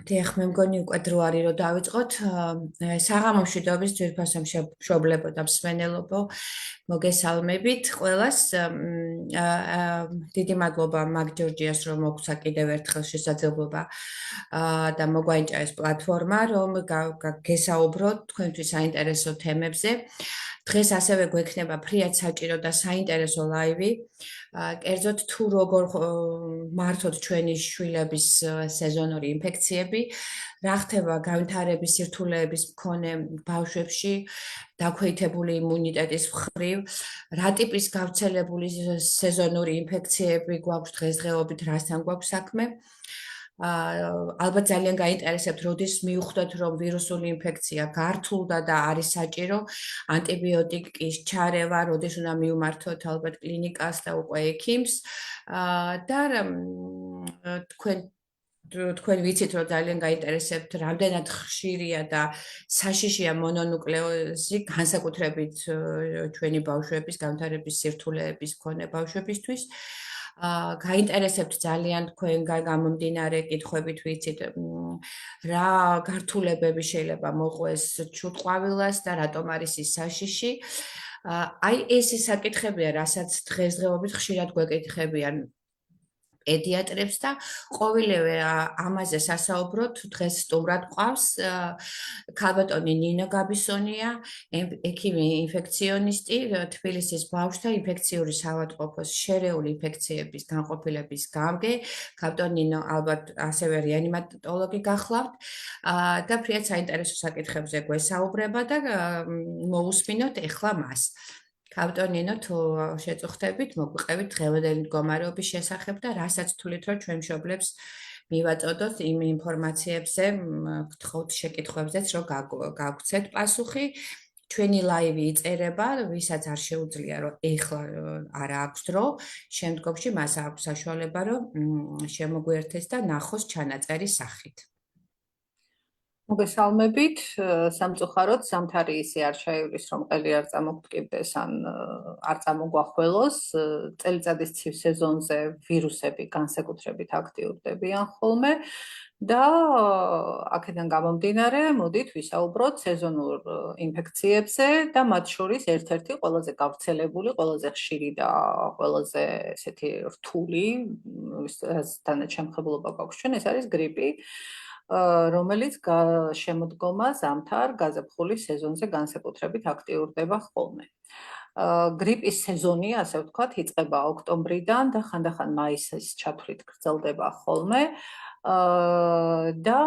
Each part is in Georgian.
დიახ, მე მგონი უკვე დრო არის რომ დავიწყოთ. საღამო მშვიდობის ძვირფასო მშობლებო და მსმენელობო, მოგესალმებით ყველას. დიდი მადლობა მაგ ჯორჯიას რომ მოგცა კიდევ ერთხელ შესაძლებლობა და მოგვაინჭა ეს პლატფორმა რომ გესაუბროთ თქვენთვის საინტერესო თემებზე. დღეს ასევე გვექნება ფრიად საჭირო და საინტერესო ლაივი. კერძოდ თუ როგორ მართოთ ჩვენი შვილების სეზონური ინფექციები, რა ხდება განვითარების სირთულეების მქონე ბავშვებში, დაქვეითებული იმუნიტეტის მხრივ, რა ტიპის გავრცელებული სეზონური ინფექციები გვაქვს დღესდღეობით, რასთან გვაქვს საქმე. ალბათ ძალიან გაინტერესებთ, როდის მივხვდეთ, რომ ვირუსული ინფექცია გართულდა და არის საჭირო ანტიბიოტიკის ჩარევა, როდის უნდა მივმართოთ ალბათ კლინიკას და უკვე ექიმს და თქვენ ვიცით, რომ ძალიან გაინტერესებთ, რამდენად ხშირია და საშიშია მონონუკლეოზი, განსაკუთრებით ჩვენი ბავშვების განვითარების სირთულეების მქონე ბავშვებისთვის. გაინტერესებთ ძალიან თქვენგან გამომდინარე კითხვებით ვიცით რა გართულებები შეიძლება მოყვეს ჩუტყვავილას და რატომ არის ის საშიში. აი ეს საკითხებია, რასაც დღესდღეობით ხშირად გვეკითხებიან პედიატრებს და ყოველივე ამაზე სასაუბროთ დღეს სტუმრად ყავს ქალბატონი ნინო გაბისონია, ექიმი ინფექციონისტი, თბილისის ბავშვთა ინფექციური საავადმყოფოს შერეული ინფექციების განყოფილების გამგე. ქალბატონი ნინო ალბათ ასევე რეანიმატოლოგი გახლავთ და ფრიად საინტერესო საკითხებზე გვესაუბრება და მოусმინოთ ეხლა მას. ქალბატონი ნინო, თუ შეწუხდებით, მოგვიყევით დღევანდელი მდგომარეობის შესახებ და რასაც თვლით, რომ ჩვენ მშობლებს მივაწოდოთ იმ ინფორმაციებზე, გთხოვთ შეკითხვებზეც, რომ გავგცეთ პასუხი. ჩვენი ლაივი იწერება, ვისაც არ შეუძლია, რომ ეხლა არ აქვს დრო, შემდგომში მას აქვს საშუალება, რომ შემოგვიერთეს და ნახოს ჩანაწერი სახით. მოგესალმებით, სამწუხაროდ ზამთარი ისე არ ჩაივლის, რომ ყველი არ წამოგტკიბდეს ან არ წამოგვახველოს. წელიწადის ცივ სეზონზე ვირუსები განსაკუთრებით აქტიურდებიან ხოლმე და აქედან გამომდინარე, მოდით ვისაუბროთ სეზონურ ინფექციებზე და მათ შორის ერთ-ერთი ყველაზე გავრცელებული, ყველაზე ხშირი და ყველაზე ესეთი რთული, რასთან შემხებლობა გვაქვს ჩვენ, ეს არის გრიპი. რომელიც შემოდგომა ზამთარ გაზაფხულის სეზონზე განსაკუთრებით აქტიურდება ხოლმე. გრიპის სეზონი, ასე ვთქვათ, იწყება ოქტომბრიდან და ხანდახან მაისის ჩათვლით გრძელდება ხოლმე. და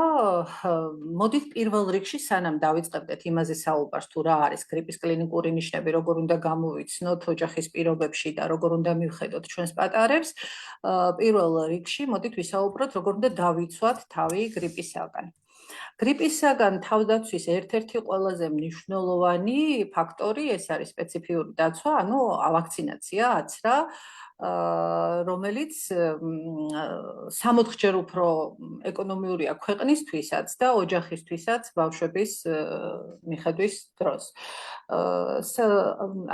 მოდით პირველ რიგში სანამ დავიწყებდეთ იმაზე საუბარს, თუ რა არის გრიპის კლინიკური ნიშნები, როგორ უნდა გამოვიცნოთ ოჯახის პირობებში და როგორ უნდა მივხედოთ ჩვენს პატარებს, პირველ რიგში მოდით ვისაუბროთ, როგორ უნდა დავიცვათ თავი გრიპისაგან. გრიპისაგან თავდაცვის ერთ-ერთი ყველაზე მნიშვნელოვანი ფაქტორი ეს არის სპეციფიური დაცვა, ანუ ვაქცინაცია, აცრა, რომელიც 60-ჯერ უფრო ეკონომიურია ქვეყნისთვისაც და ოჯახისთვისაც ბავშვების მიხედვის დროს.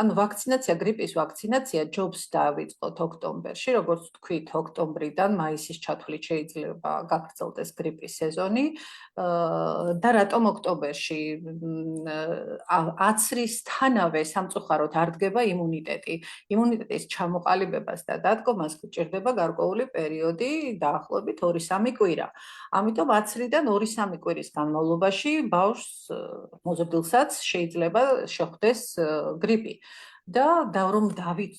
ანუ ვაქცინაცია, გრიპის ვაქცინაცია ჯობს დავიწყოთ ოქტომბერში, როგორც თქვით, ოქტომბრიდან მაისის ჩათვლით შეიძლება გაგრძელდეს გრიპის სეზონი. და რატომ ოქტომბერში? აცრისთანავე სამწუხაროდ არ დგება იმუნიტეტი. იმუნიტეტის ჩამოყალიბებას და დადგომას გვჭირდება გარკვეული პერიოდი, დაახლოებით 2-3 კვირა. ამიტომ აცრიდან 2-3 კვირის განმავლობაში ბავშვს მოზრდილსაც შეიძლება შეხვდეს გრიპი. და რომ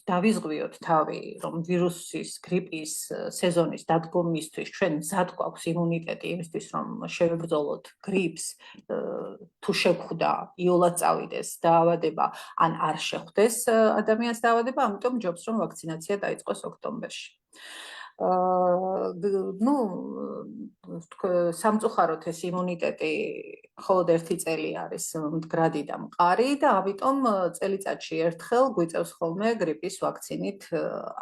დავიზღვიოთ თავი, რომ ვირუსის გრიპის სეზონის დადგომისთვის ჩვენ მზად გვაქვს იმუნიტეტი იმისთვის, რომ შევებრძოლოთ გრიპს, თუ შეხვდა, იოლად წავიდეს დაავადება, ან არ შეხვდეს ადამიანს დაავადება, ამიტომ ჯობს რომ ვაქცინაცია დაიწყოს ოქტომბერში. ну სამწუხაროდ ეს იმუნიტეტი მხოლოდ 1 წელი არის მდგრადი და მყარი და ამიტომ წელიწადში ერთხელ გვიწევს ხოლმე გრიპის ვაქცინით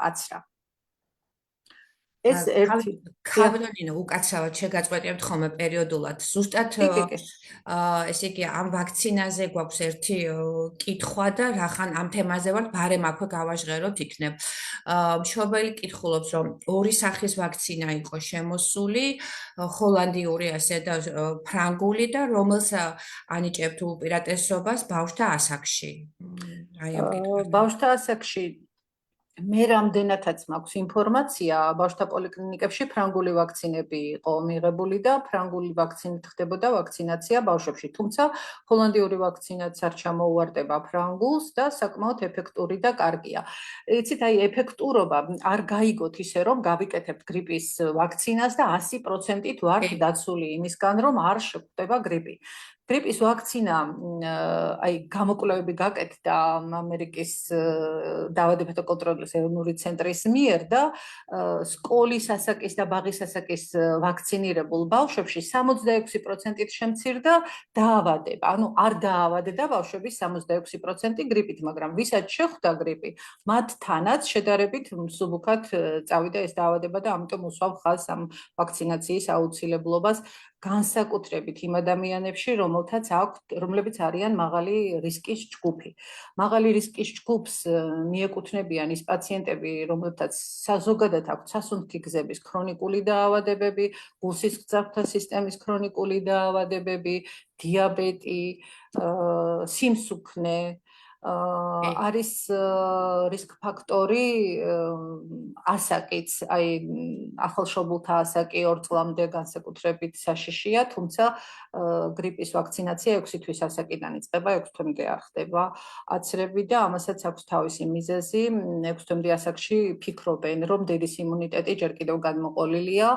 აცრა. ეს ერთი ხალბატონინო უკაცრავად შეგაწყვეტებთ ხოლმე პერიოდულად ზუსტად ესე იგი ამ ვაქცინაზე გვაქვს ერთი კითხვა და რახან ამ თემაზე ვართ ბარემ აქვე გავაჟღეროთ იქნებ მშობელი კითხულობს რომ ორი სახის ვაქცინა იყო შემოსული ჰოლანდიური ასე და ფრანგული და რომელს ანიჭებთ უპირატესობას ბავშვთა ასაკში აი ამ კითხვაზე ბავშვთა ასაკში მე რამდენადაც მაქვს ინფორმაცია, ბავშვთა პოლიკლინიკებში ფრანგული ვაქცინები იყო მიღებული და ფრანგული ვაქცინით ხდებოდა ვაქცინაცია ბავშვებში, თუმცა ჰოლანდიური ვაქცინაც არ ჩამოუვარდება ფრანგულს და საკმაოდ ეფექტური და კარგია. იცით, აი ეფექტურობა არ გაიგოთ ისე რომ გავიკეთებთ გრიპის ვაქცინას და 100%-ით ვართ დაცული იმისგან რომ არ შეგვხვდება გრიპი. გრიპის ვაქცინა აი გამოკვლევები გაკეთდა ამერიკის დაავადებათა კონტროლის ეროვნული ცენტრის მიერ და სკოლის ასაკის და ბაღის ასაკის ვაქცინირებულ ბავშვებში 66%-ით შემცირდა დაავადება. ანუ არ დაავადდა ბავშვების 66% გრიპით, მაგრამ ვისაც შეხვდა გრიპი, მათთანაც შედარებით მსუბუქად წავიდა ეს დაავადება და ამიტომ უსვამ ხაზს ამ ვაქცინაციის აუცილებლობას განსაკუთრებით იმ ადამიანებში, რომლებიც არიან მაღალი რისკის ჯგუფი. მაღალი რისკის ჯგუფს მიეკუთვნებიან ის პაციენტები, რომლებთაც საზოგადოდ აქვთ სასუნთქი გზების ქრონიკული დაავადებები, გულსისხლძარღვთა სისტემის ქრონიკული დაავადებები, დიაბეტი, სიმსუქნე, არის რისკ ფაქტორი ასაკიც, აი ახალშობილთა ასაკი 2 წლამდე განსაკუთრებით საშიშია, თუმცა გრიპის ვაქცინაცია 6 თვის ასაკიდან იწყება, 6 თვემდე არ ხდება აცრები და ამასაც აქვს თავისი მიზეზი. 6 თვემდე ასაკში ფიქრობენ, რომ დედის იმუნიტეტი ჯერ კიდევ გადმოყოლილია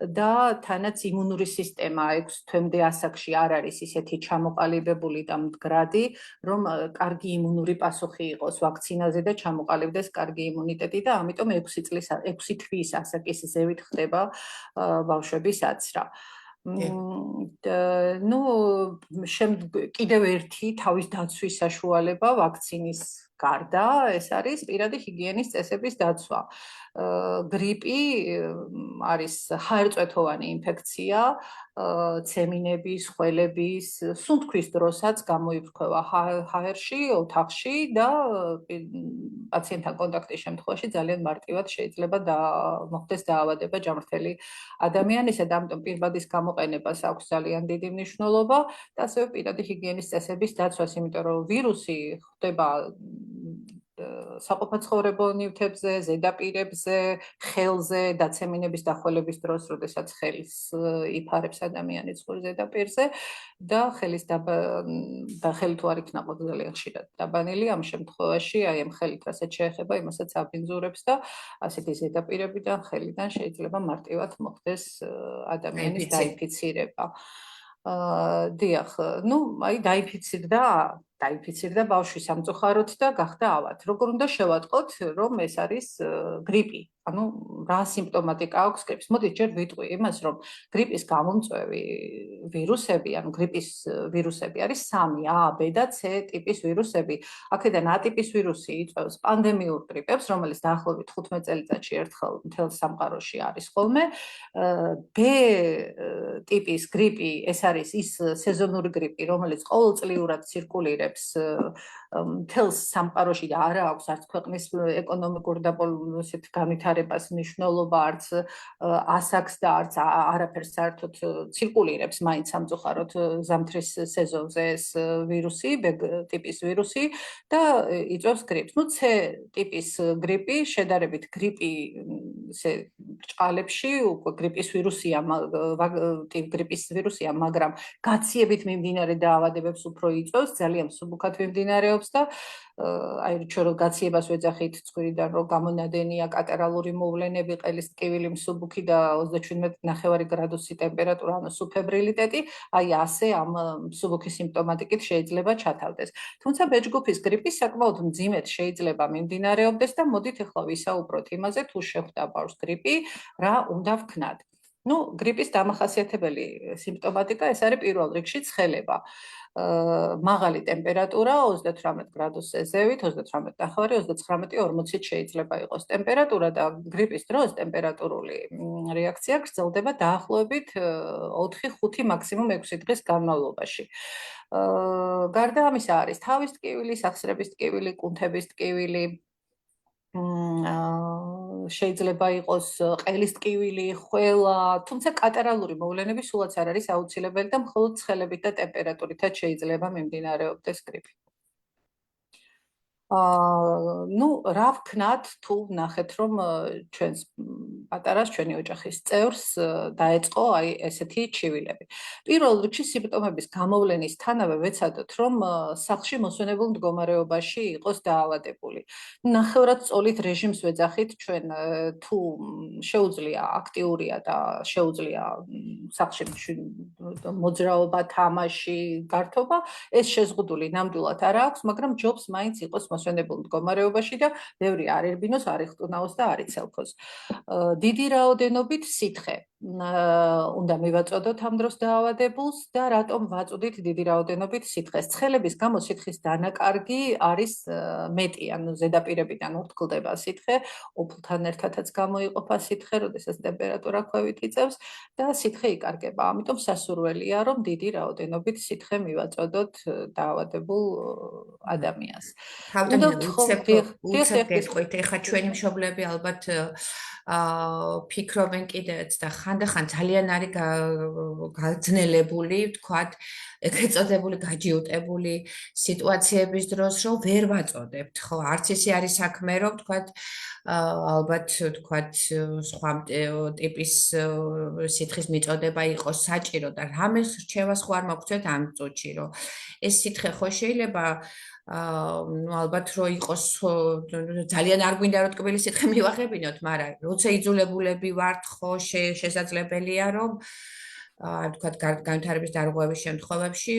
და თანაც იმუნური სისტემა 6 თვემდე ასაკში არ არის ისეთი ჩამოყალიბებული და მდგრადი, რომ კარგი იმუნური პასუხი იყოს ვაქცინაზე და ჩამოყალიბდეს კარგი იმუნიტეტი და ამიტომ 6 თვის ასაკის ზევით ხდება ბავშვების აცრა. ну კიდევ ერთი თავის დაცვის საშუალება ვაქცინის გარდა ეს არის პირადი ჰიგიენის წესების დაცვა. გრიპი არის ჰაერწვეთოვანი ინფექცია, ცემინების, ხველების, სუნთქვის დროსაც გამოიფრქვევა ჰაერში, ოთახში და პაციენტთან კონტაქტის შემთხვევაში ძალიან მარტივად შეიძლება მოხდეს დაავადება ჯანმრთელი ადამიანისა და ამიტომ პირბადის გამოყენებას აქვს ძალიან დიდი მნიშვნელობა და ასევე პირადი ჰიგიენის წესების დაცვას, იმიტომ რომ ვირუსი ხდება საყოფაცხოვრებო ნივთებზე, ზედაპირებზე, ხელზე, დაცემინების დახველების დროს, როდესაც ხელს იფარებს ადამიანი წყურ ზედაპირზე და ხელის ხელი თუ არ იქნა ძალიან ხშირად დაბანილი, ამ შემთხვევაში აი ამ ხელით რასაც შეეხება, იმასაც აბინძურებს და ასეთი ზედაპირებიდან, ხელიდან შეიძლება მარტივად მოხდეს ადამიანის დაინფიცირება. დიახ, ну, აი დაინფიცირდა ბავშვი სამწუხაროდ და გახდა ავად. როგორ უნდა შევატყოთ, რომ ეს არის გრიპი? ანუ რა სიმპტომატიკა აქვს გრიპის? მოდით ჯერ ვიტყვი იმას, რომ გრიპის გამომწვევი ვირუსები, ანუ გრიპის ვირუსები არის 3, A, B და C ტიპის ვირუსები. აქედან A ტიპის ვირუსი იწვევს პანდემიურ გრიპებს, რომელიც დაახლოებით 15 წელიწადში ერთხელ მთელ სამყაროში არის ხოლმე. B ტიპის გრიპი, ეს არის ის სეზონური გრიპი, რომელიც ყოველწლიურად ცირკულირებს მთელს სამყაროში და არა აქვს არც ქვეყნის ეკონომიკურ და ესეთ განვითარებას მნიშვნელობა, არც ასაკს და არც არაფერს საერთოდ ცირკულირებს მაინც სამწუხაროდ ზამთრის სეზონზე ეს ვირუსი, B ტიპის ვირუსი და იწვევს გრიპს. ну C ტიპის გრიპი შედარებით გრიპი ბრჭყალებში უკვე გრიპის ვირუსია, მაგრამ გაციებით მიმდინარე დაავადებებს უფრო იწვევს, ძალიან მსუბუქად მიმდინარეობს და აი ჩვენ რომ გაციებას ვეძახით ცხვირიდან რომ გამონადენია კატერალური მოვლენები, ყელის ტკივილი, მსუბუქი და 37.5 გრადუსი ტემპერატურა, ანუ სუფებრილიტეტი, აი ასე ამ მსუბუქის სიმპტომატიკით შეიძლება ჩათავდეს. თუმცა ბეჭდგუფის გრიპი საკმაოდ მძიმედ შეიძლება მიმდინარეობდეს და მოდით ახლა ვისაუბროთ იმაზე, თუ შეხვდა ბავშვს გრიპი, რა უნდა ვქნათ. გრიპის დამახასიათებელი სიმპტომატიკა ეს არის პირველ რიგში ცხელება. მაღალი ტემპერატურა 38 გრადუსზე ზევით, 38.5-39.40-ით შეიძლება იყოს ტემპერატურა და გრიპის დროს ტემპერატურული რეაქცია გრძელდება დაახლოებით 4-5, მაქსიმუმ 6 დღის განმავლობაში. გარდა ამისა არის თავის ტკივილი, სახსრების ტკივილი, კუნთების ტკივილი, შეიძლება იყოს ყელის ტკივილი, ხველა, თუმცა კატერალური მოვლენები სულაც არ არის აუცილებელი და მხოლოდ ცხელებით და ტემპერატურითაც შეიძლება მიმდინარეობდეს გრიპი. რა ვქნათ თუ ნახეთ რომ ჩვენს პატარას, ჩვენი ოჯახის წევრს დაეწყო აი ესეთი ჩივილები. პირველ რიგში სიმპტომების გამოვლენისთანავე ვეცადოთ რომ სახლში მოსვენებულ მდგომარეობაში იყოს დაავადებული. ნახევრად სწორით რეჟიმს ვეძახით ჩვენ თუ შეუძლია აქტიურია და შეუძლია სახლში მოძრაობა, თამაში, გართობა, ეს შეზღუდული ნამდვილად არ აქვს, მაგრამ ჯობს მაინც იყოს მოსვენებულ მდგომარეობაში და ბევრი არ ერბინოს, არ იხტუნაოს და არ იცელქოს. დიდი რაოდენობით სითხე უნდა მივაწოდოთ ამ დროს დაავადებულს და რატომ ვაწოდით დიდი რაოდენობით სითხეს. ცხელების გამო სითხის დანაკარგი არის მეტი, ანუ ზედაპირებიდან ურთქლდება სითხე, ოფლთან ერთადაც გამოიყოფა სითხე, როდესაც ტემპერატურა ქვევით იწევს და სითხე იკარგება. ამიტომ სასურველია, რომ დიდი რაოდენობით სითხე მივაწოდოთ დაავადებულ ადამიანს. უცებ გეტყვით, ეხლა ჩვენი მშობლები ალბათ ფიქრობენ კიდეც და ხანდახან ძალიან არის გაძნელებული, ვთქვათ, ეგრეთ გაჯიუტებული სიტუაციების დროს, რომ ვერ ვაწოდებთ, ხო, არც ისე არის საქმე, რომ ვთქვათ, ალბათ ვთქვათ, სხვა ტიპის სითხის მიწოდება იყოს საჭირო და რამე რჩევას ხო არ მოგწევთ ამ წუთში, რომ ეს სითხე ხო შეიძლება ალბათ რო იყოს ძალიან არ გვინდა რომ ტკბილი სითხე მივაღებინოთ, მაგრამ როცა იძულებულები ვართ, ხო შესაძლებელია რომ ვთქვათ განვითარების დარღვევის შემთხვევებში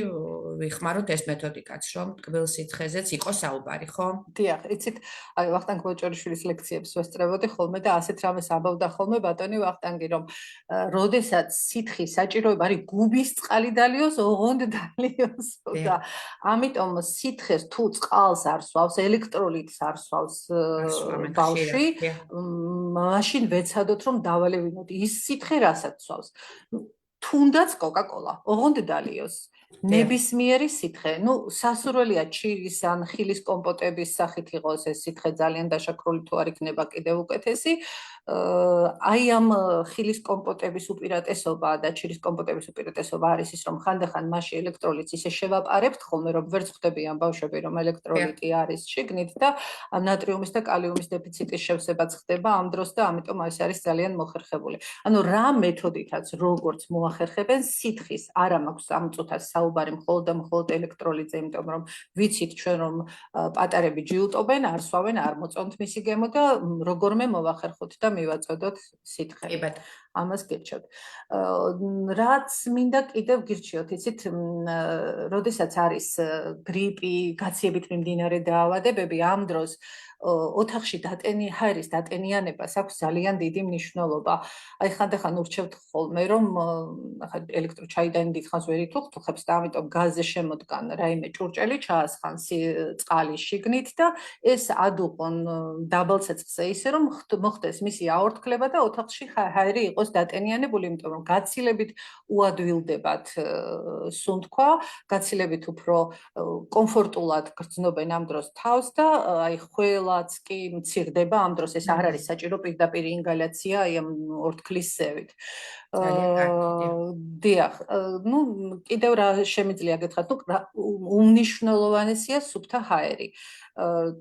ვიხმაროთ ეს მეთოდიკაც, რომ ტკბილ სითხეზეც იყოს საუბარი, ხო? დიახ, იცით, აი ვახტანგ ბოჭორიშვილის ლექციებს ვესწრებოდი ხოლმე და ასეთ რამეს ამბობდა ხოლმე ბატონი ვახტანგი, რომ როდესაც სითხის საჭიროება არის გუბის წყალი დალიოს, ოღონდ დალიოს და ამიტომ სითხეს თუ წყალს არ სვავს, ელექტროლიტს არ სვავს ბავშვი, მაშინ ვეცადოთ რომ დავალევინოთ ის სითხე, რასაც სვავს. თუნდაც კოკა-კოლა, ოღონდ დალიოს. ნებისმიერი სითხე, სასურველია ჩირის ან ხილის კომპოტების სახით იყოს ეს სითხე ძალიან დაშაქრული თუ არ იქნება კიდევ უკეთესი. აი ამ ხილის კომპოტების უპირატესობა და ჩირის კომპოტების უპირატესობა არის ის, რომ ხანდახან მასში ელექტროლიტს ისე შევაპარებთ ხოლმე, რომ ვერ წხვდებიან ბავშვები, რომ ელექტროლიტი არის შიგნით და ნატრიუმის და კალიუმის დეფიციტის შევსებაც ხდება ამ დროს და ამიტომ ეს არის ძალიან მოხერხებული. ანუ რა მეთოდითაც როგორც მოახერხებენ სითხის არა მაქვს ამ წუთას საუბარი მხოლოდ და მხოლოდ ელექტროლიტზე, იმიტომ რომ ვიცით ჩვენ რომ პატარები ჯიუტობენ, არ სვავენ, არ მოწონთ მისი გემო და როგორმე მოვახერხოთ და მივაწოდოთ სითხე. ამას გირჩევთ. რაც მინდა კიდევ გირჩიოთ, იცით, როდესაც არის გრიპი, გაციებით მიმდინარე დაავადებები, ამ დროს ოთახში ჰაერის დატენიანებას აქვს ძალიან დიდი მნიშვნელობა. აი ხანდახან ურჩევთ ხოლმე, რომ ახლა ელექტროჩაიდანი დიდხანს ვერ ითუხთუხებს და ამიტომ გაზზე შემოდგან რაიმე ჭურჭელი ჩაასხან წყალი შიგნით და ეს ადუყონ დაბალ ცეცხლზე ისე რომ მოხდეს მისი აორთქლება და ოთახში ჰაერი იყოს დატენიანებული, იმიტომ რომ გაცილებით უადვილდებათ სუნთქვა, გაცილებით უფრო კომფორტულად გრძნობენ ამ დროს თავს და აი ხველაც კი მცირდება ამ დროს, ეს არ არის საჭირო პირდაპირ ინგალაცია აი ამ ორთქლის ზევით. დიახ, კიდევ რა შემიძლია გითხრათ, უმნიშვნელოვანესია სუფთა ჰაერი.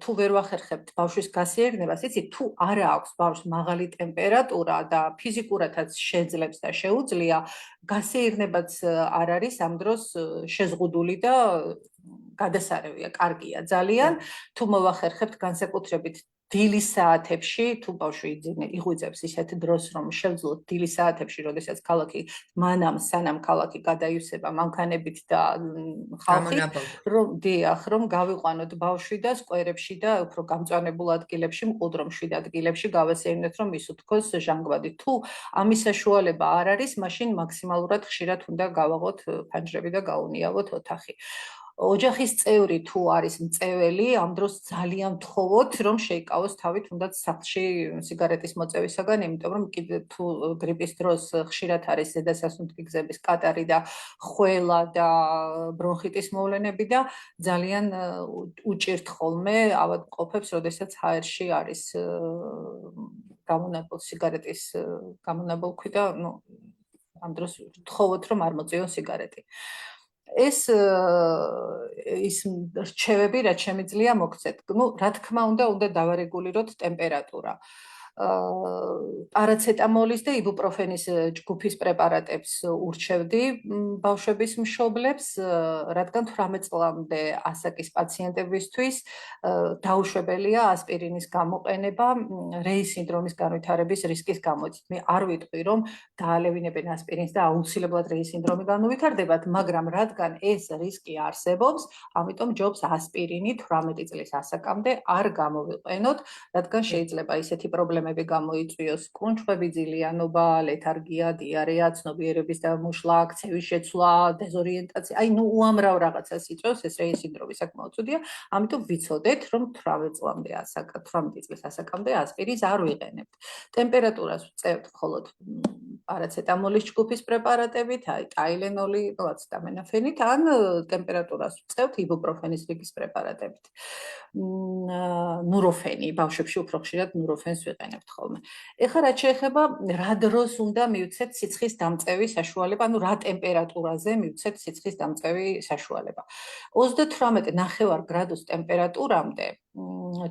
თუ ვერ ვახერხებთ ბავშვის გასეირნებას, იცით, თუ არ აქვს ბავშვს მაღალი ტემპერატურა და ფიზიკურადაც შეძლებს და შეუძლია, გასეირნებაც არ არის ამ დროს შეზღუდული და გადასარევია, კარგია ძალიან, თუ მოვახერხებთ განსაკუთრებით დილის საათებში, თუ ბავშვი იღვიძებს ისეთ დროს, რომ შევძლოთ დილის საათებში, როდესაც ქალაქი სანამ ქალაქი გადაივსება მანქანებით და ხალხით, რომ გავიყვანოთ ბავშვი და სკვერებში და უფრო გამწვანებულ ადგილებში, მყუდრო მშვიდ ადგილებში გავასეირნოთ, რომ ის უთქოს ჟანგბადი. თუ ამის საშუალება არ არის, მაშინ მაქსიმალურად ხშირად უნდა გავაღოთ ფანჯრები და გაუნიავოთ ოთახი. ოჯახის წევრი თუ არის მწეველი, ამ დროს ძალიან ვთხოვოთ, რომ შეიკავოს თავი თუნდაც სახლში სიგარეტის მოწევისაგან, იმიტომ რომ კიდე თუ გრიპის დროს ხშირად არის ზედასასუნთქი გზების კატარი და ხველა და ბრონხიტის მოვლენები და ძალიან უჭირთ ხოლმე ავადმყოფებს, როდესაც ჰაერში არის გამონაბოლ სიგარეტის გამონაბოლქვი და ამ დროს ვთხოვოთ, რომ არ მოწიონ სიგარეტი. ეს რჩევები, რაც შემიძლია მოგცეთ. რა თქმა უნდა დავარეგულიროთ ტემპერატურა. პარაცეტამოლის და იბუპროფენის ჯგუფის პრეპარატებს ურჩევდი ბავშვების მშობლებს, რადგან 18 წლამდე ასაკის პაციენტებისთვის დაუშვებელია ასპირინის გამოყენება რეის სინდრომის განვითარების რისკის გამოწვევით. მე არ ვიტყვი, რომ დაალევინებენ ასპირინს და აუცილებლად რეის სინდრომი განუვითარდებათ, მაგრამ რადგან ეს რისკი არსებობს, ამიტომ ჯობს ასპირინი 18 წლის ასაკამდე არ გამოვიყენოთ, რადგან შეიძლება ისეთი პრობლემები გამოიწვიოს კუნჭყვები, ძილიანობა, ლეთარგია, დიარეა, ცნობიერების დამუშლა, ქცევის შეცვლა, დეზორიენტაცია. უამრავ რაღაცას იწვევს ეს რეის სინდრომი საკმაოდ ცუდია, ამიტომ ვიცოდეთ, რომ 18 წლის ასაკამდე ასპირინს არ ვიყენებთ. ტემპერატურას ვწევთ მხოლოდ პარაცეტამოლის ჯგუფის პრეპარატებით, ტაილენოლი, აცეტამენოფენით, ან ტემპერატურას ვწევთ იბუპროფენის რიგის პრეპარატებით. ნუროფენი, ბავშვებში უფრო ხშირად ნუროფენს ვიყენებთ ხოლმე. ეხლა რაც შეეხება რა დროს უნდა მივცეთ სიცხის დამწევის საშუალება, რა ტემპერატურაზე მივცეთ სიცხის დამწევის საშუალება. 38.5 გრადუს ტემპერატურამდე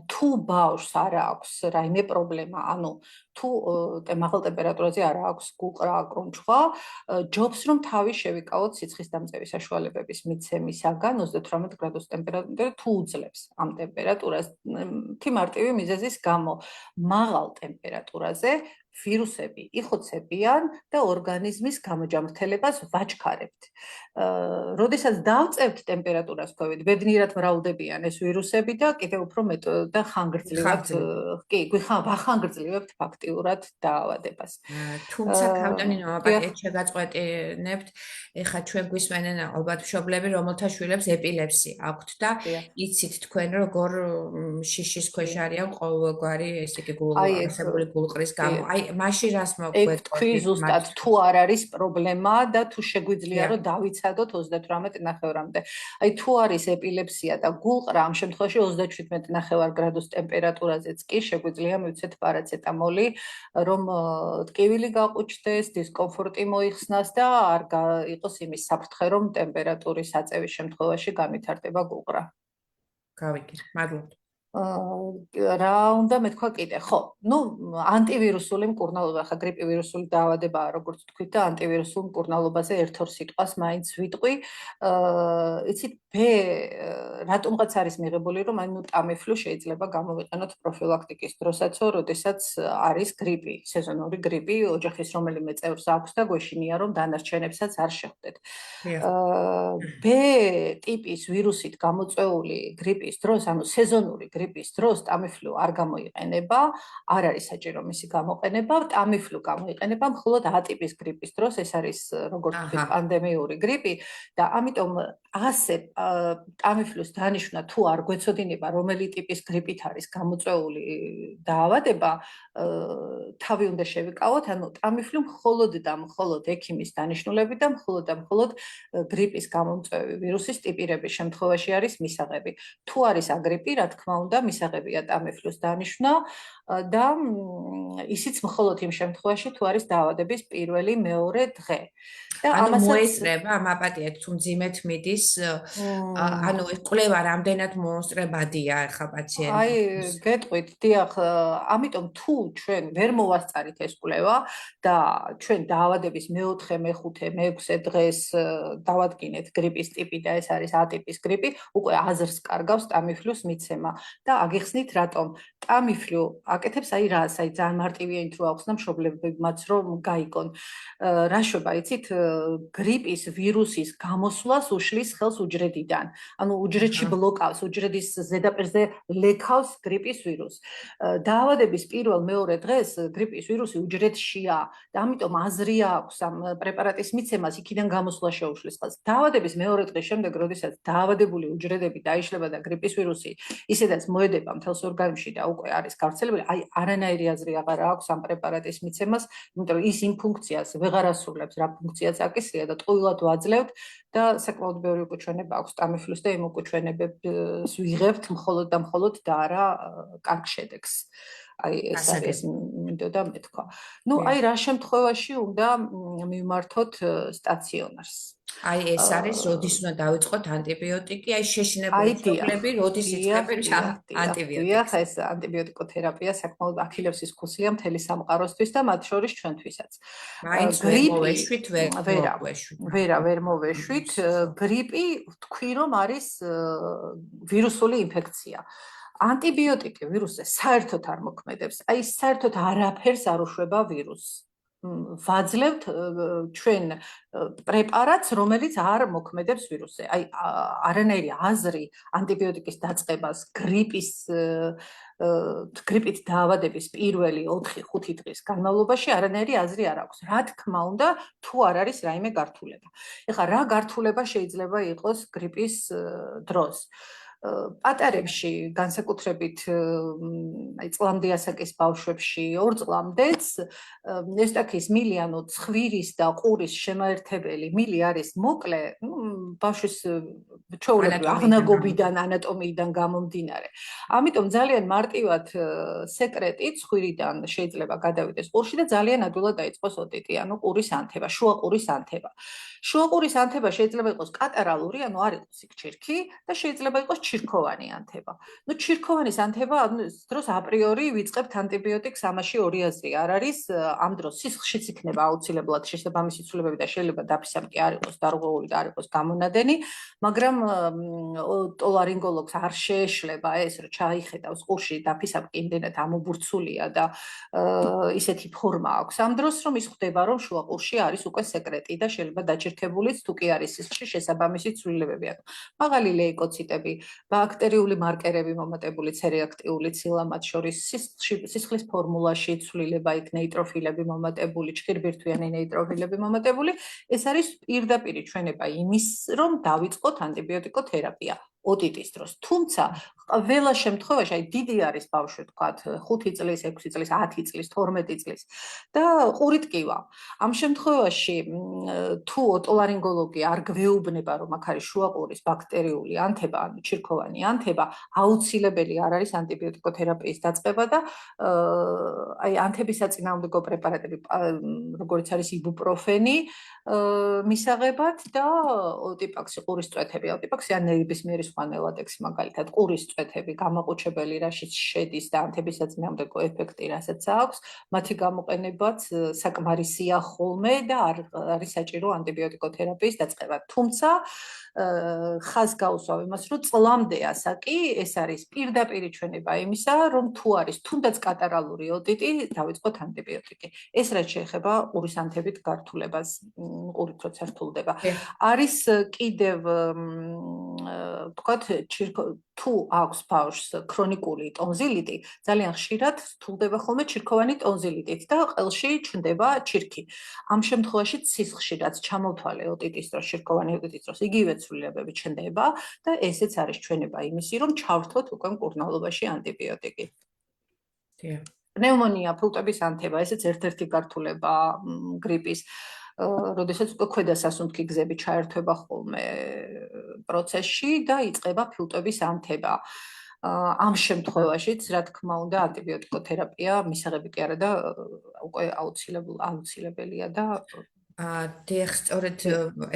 თუ ბავშვს არ აქვს რაიმე პრობლემა, თუ მაღალ ტემპერატურაზე არ აქვს გუყრა, კრუნჩხვა, ჯობს რომ თავი შევიკავოთ სიცხის დამწევის საშუალებების მიცემისაგან 38 გრადუს ტემპერატურამდე თუ უძლებს ამ ტემპერატურას თი მარტივი მიზეზის გამო მაღალ ტემპერატურაზე ვირუსები იხოცებიან და ორგანიზმის გამოჯამრთელებას ვაჩქარებთ. როდესაც დავწევთ ტემპერატურას ქვევით, ბედნიერად მრავლდებიან ეს ვირუსები და კიდევ უფრო მეტ და ხანგრძლივად ვახანგრძლივებთ ფაქტიურად დაავადებას. თუმცა კავტონინო აპატიეთ შეგაწყვეტინებთ, ეხლა ჩვენ გვისმენენ ალბათ მშობლები, რომელთა შვილებს ეპილეფსი აქვთ და იცით თქვენ როგორ შიშის ქვეშ არიან ყოველგვარი ესე იგი არსებული გულყრის გამო. მაშინ რას მოგვეწოდით? თქვი ზუსტად თუ არ არის პრობლემა და თუ შეგვიძლია რომ დავიცადოთ 38.5-მდე. თუ არის ეპილეფსია და გულყრა, ამ შემთხვევაში 37.5 გრადუს ტემპერატურაზეც კი შეგვიძლია მივცეთ პარაცეტამოლი, რომ ტკივილი გაყუჩდეს, დისკომფორტი მოიხსნას და არ იყოს იმის საფრთხე, რომ ტემპერატურის აწევის შემთხვევაში განვითარდება გულყრა. გავიგე, მადლობა. რა უნდა მეთქვა კიდე? ხო, ანტივირუსული მკურნალობა, ხა გრიპი ვირუსული დაავადებაა, როგორც თქვით და ანტივირუსულ მკურნალობაზე ერთ-ორ სიტყვას მაინც ვიტყვი. იცით, რატომღაც არის მიღებული, რომ ტამიფლუ შეიძლება გამოვიყენოთ პროფილაქტიკის დროსაც, როდესაც არის გრიპი, სეზონური გრიპი, ოჯახის რომელიმე წევრს აქვს და გვეშინია, რომ დანარჩენებსაც არ შეხვდეთ. B ტიპის ვირუსით გამოწვეული გრიპის დროს, სეზონური გრიპის დროს ტამიფლუ არ გამოიყენება, არ არის საჭირო მისი გამოყენება, ტამიფლუ გამოიყენება მხოლოდ A ტიპის გრიპის დროს, ეს არის როგორც ვთქვით პანდემიური გრიპი და ამიტომ ასე ტამიფლუს დანიშვნა თუ არ გვეცოდინება რომელი ტიპის გრიპით არის გამოწვეული დაავადება, თავი უნდა შევიკავოთ, ტამიფლუ მხოლოდ და მხოლოდ ექიმის დანიშნულებით და მხოლოდ გრიპის გამომწვევი ვირუსის ტიპირების შემთხვევაში არის მისაღები. თუ არის აგრიპი, რა თქმა უნდა, ხმაურობდა, მისაღებია ტამიფლუს დანიშვნა და ისიც მხოლოდ იმ შემთხვევაში, თუ არის დაავადების პირველი, მეორე დღე. და ანუ ამასაც მოესწრება ამ აპატიეთ თუ მძიმედ მიდის ანუ ეს კვლევა რამდენად მოსწრებადია ახლა აი, პაციენტებს გეტყვით, დიახ, ამიტომ თუ ჩვენ ვერ მოვასწარით ეს კვლევა და ჩვენ დაავადების მეოთხე, მეხუთე, მეექვსე დღეს დავადგინეთ გრიპის ტიპი და ეს არის A ტიპის გრიპი, უკვე აზრს კარგავს ტამიფლუს მიცემა და აგიხსნით რატომ ტამიფლუ აკეთებს აი რას, აი ძალიან მარტივია იმ თუ ახსნა მშობლებებმაც რომ გაიგონ. რა შვება, იცით, გრიპის ვირუსის გამოსვლას უშლის ხელს უჯრედიდან. ანუ უჯრედში ბლოკავს, უჯრედის ზედაპირზე ლექავს გრიპის ვირუსს. დაავადების პირველ-მეორე დღეს გრიპის ვირუსი უჯრედშია და ამიტომ აზრი აქვს ამ პრეპარატის მიცემას იქიდან გამოსვლა შეუშლის ხელს. დაავადების მეორე დღის შემდეგ, როდესაც დაავადებული უჯრედები დაიშლება და გრიპის ვირუსი ისედაც მოედება მთელს ორგანიზმში და უკვე არის გავრცელებული, აი არანაირი აზრი აღარ აქვს ამ პრეპარატის მიცემას, იმიტომ რომ ის იმ ფუნქციას ვეღარ ასრულებს, რა ფუნქციაც აკისრია და ტყუილად ვაძლევთ და საკმაოდ ბევრი უკუჩვენება აქვს ტამიფლუს და იმ უკუჩვენებებს ვიღებთ მხოლოდ და მხოლოდ და არა კარგ შედეგს. აი ეს არის მინდოდა მეთქვა. ნუ აი რა შემთხვევაში უნდა მივმართოთ სტაციონარს. აი ეს არის როდის უნდა დავიწყოთ ანტიბიოტიკი, აი შეშინებული მშობლები როდის იწყებენ ანტიბიოტიკს. დიახ, ეს ანტიბიოტიკოთერაპია საკმაოდ აქილევს ის ქუსლია მთელი სამყაროსთვის და მათ შორის ჩვენთვისაც. მაინც ვერ მოვეშვით, ვერ მოვეშვით. გრიპი თქვი რომ არის ვირუსული ინფექცია. ანტიბიოტიკი ვირუსზე საერთოდ არ მოქმედებს. აი საერთოდ არაფერს არ უშვება ვირუსს. ვაძლევთ ჩვენ პრეპარატს, რომელიც არ მოქმედებს ვირუსზე. აი არანაირი აზრი ანტიბიოტიკის დაწყებას გრიპით დაავადების პირველი 4-5 დღის განმავლობაში არანაირი აზრი არ აქვს. რა თქმა უნდა, თუ არ არის რაიმე გართულება. ეხლა რა გართულება შეიძლება იყოს გრიპის დროს? პატარებში, განსაკუთრებით აი წლამდე ასაკის ბავშვებში, 2 წლამდეც ესტაქის მილი, ანუ ცხვირის და ყურის შემაერთებელი მილი არის მოკლე, ბავშვის ჩვეულებრივი აღნაგობიდან, ანატომიიდან გამომდინარე. ამიტომ ძალიან მარტივად სეკრეტი ცხვირიდან შეიძლება გადავიდეს ყურში და ძალიან ადვილად დაიწყოს ოტიტი, ანუ ყურის ანთება, შუა ყურის ანთება. შუა ყურის ანთება შეიძლება იყოს კატარალური, ანუ არ იყოს იქ ჩირქი და შეიძლება იყოს ჩირქოვანი ანთება. ნუ ჩირქოვანის ანთება ამ დროს აპრიორი ვიწყებთ ანტიბიოტიკს, ამაში ორი აზრი არ არის. ამ დროს სისხლშიც იქნება აუცილებლად შესაბამისი ცვლილებები და შეიძლება დაფისამკი არ იყოს დარღვეული და არ იყოს გამონადენი, მაგრამ ოტოლარინგოლოგს არ შეეშლება ეს, რომ ჩაიხედავს ყურში დაფისამკი იმდენად ამობურცულია და ისეთი ფორმა აქვს ამ დროს, რომ ის ხვდება, რომ შუა ყურში არის უკვე სეკრეტი და შეიძლება დაჩირქებულიც თუ კი არის სისხლში შესაბამისი ცვლილებები აქვს. მაღალი ლეიკოციტები, ბაქტერიული მარკერები მომატებული, ცერეაქტიული ცილა მათ შორის, სისხლის ფორმულაში ცვლილება იქ ნეიტროფილები მომატებული, ჩხირბირთვიანი ნეიტროფილები მომატებული, ეს არის პირდაპირი ჩვენება იმის, რომ დავიწყოთ ანტიბიოტიკოთერაპია ოტიტის დროს. თუმცა ყველა შემთხვევაში, აი დიდი არის ბავშვი, თქვათ 5 წლის, 6 წლის, 10 წლის, 12 წლის და ყური ტკივა. ამ შემთხვევაში თუ ოტოლარინგოლოგი არ გვეუბნება, რომ აქ არის შუა ყურის ბაქტერიული ანთება, ანუ ჩირქოვანი ანთება, აუცილებელი არ არის ანტიბიოტიკოთერაპიის დაწყება და აი ანთების საწინააღმდეგო პრეპარატები, როგორც არის იბუპროფენი, მისაღებად და ოტიპაქსი, ყურის წვეთები, ოტიპაქსი ან ნებისმიერი სხვა ნელადექსი, მაგალითად ყურის წვეთები, გამაყუჩებელი, რაშიც შედის და ანთების საწინააღმდეგო ეფექტი, რასაც აქვს, მათი გამოყენებაც საკმარისია ხოლმე და არ არის საჭირო ანტიბიოტიკოთერაპიის დაწყება. თუმცა ხაზს გაუსვავ იმას, რომ წლამდე ასაკი ეს არის პირდაპირი ჩვენება იმისა, რომ თუ არის თუნდაც კატარალური ოტიტი, დავიწყოთ ანტიბიოტიკი. ეს რაც შეეხება ყურის ანთებით გართულებას, ყურით როცა რთულდება. არის კიდევ თქვათ თუ აქვს ბავშვს ქრონიკული ტონზილიტი, ძალიან ხშირად რთულდება ხოლმე ჩირქოვანი ტონზილიტით და ყელში ჩნდება ჩირქი. ამ შემთხვევაში სისხლში რაც ჩამოთვალე ოტიტის დროს, ჩირქოვანი ოტიტის დროს, იგივე ცვლილებები ჩნდება და ესეც არის ჩვენება იმისი, რომ ჩავრთოთ უკვე მკურნალობაში ანტიბიოტიკი. პნევმონია, ფილტვების ანთება, ესეც ერთ-ერთი გართულება გრიპის. როდესაც უკვე ქვედა სასუნთქი გზები ჩაერთვება ხოლმე პროცესში და იწყება ფილტვების ანთება. ამ შემთხვევაშიც, რა თქმა უნდა, ანტიბიოტიკოთერაპია მისაღები კი არა და უკვე აუცილებელია და დიახ, სწორედ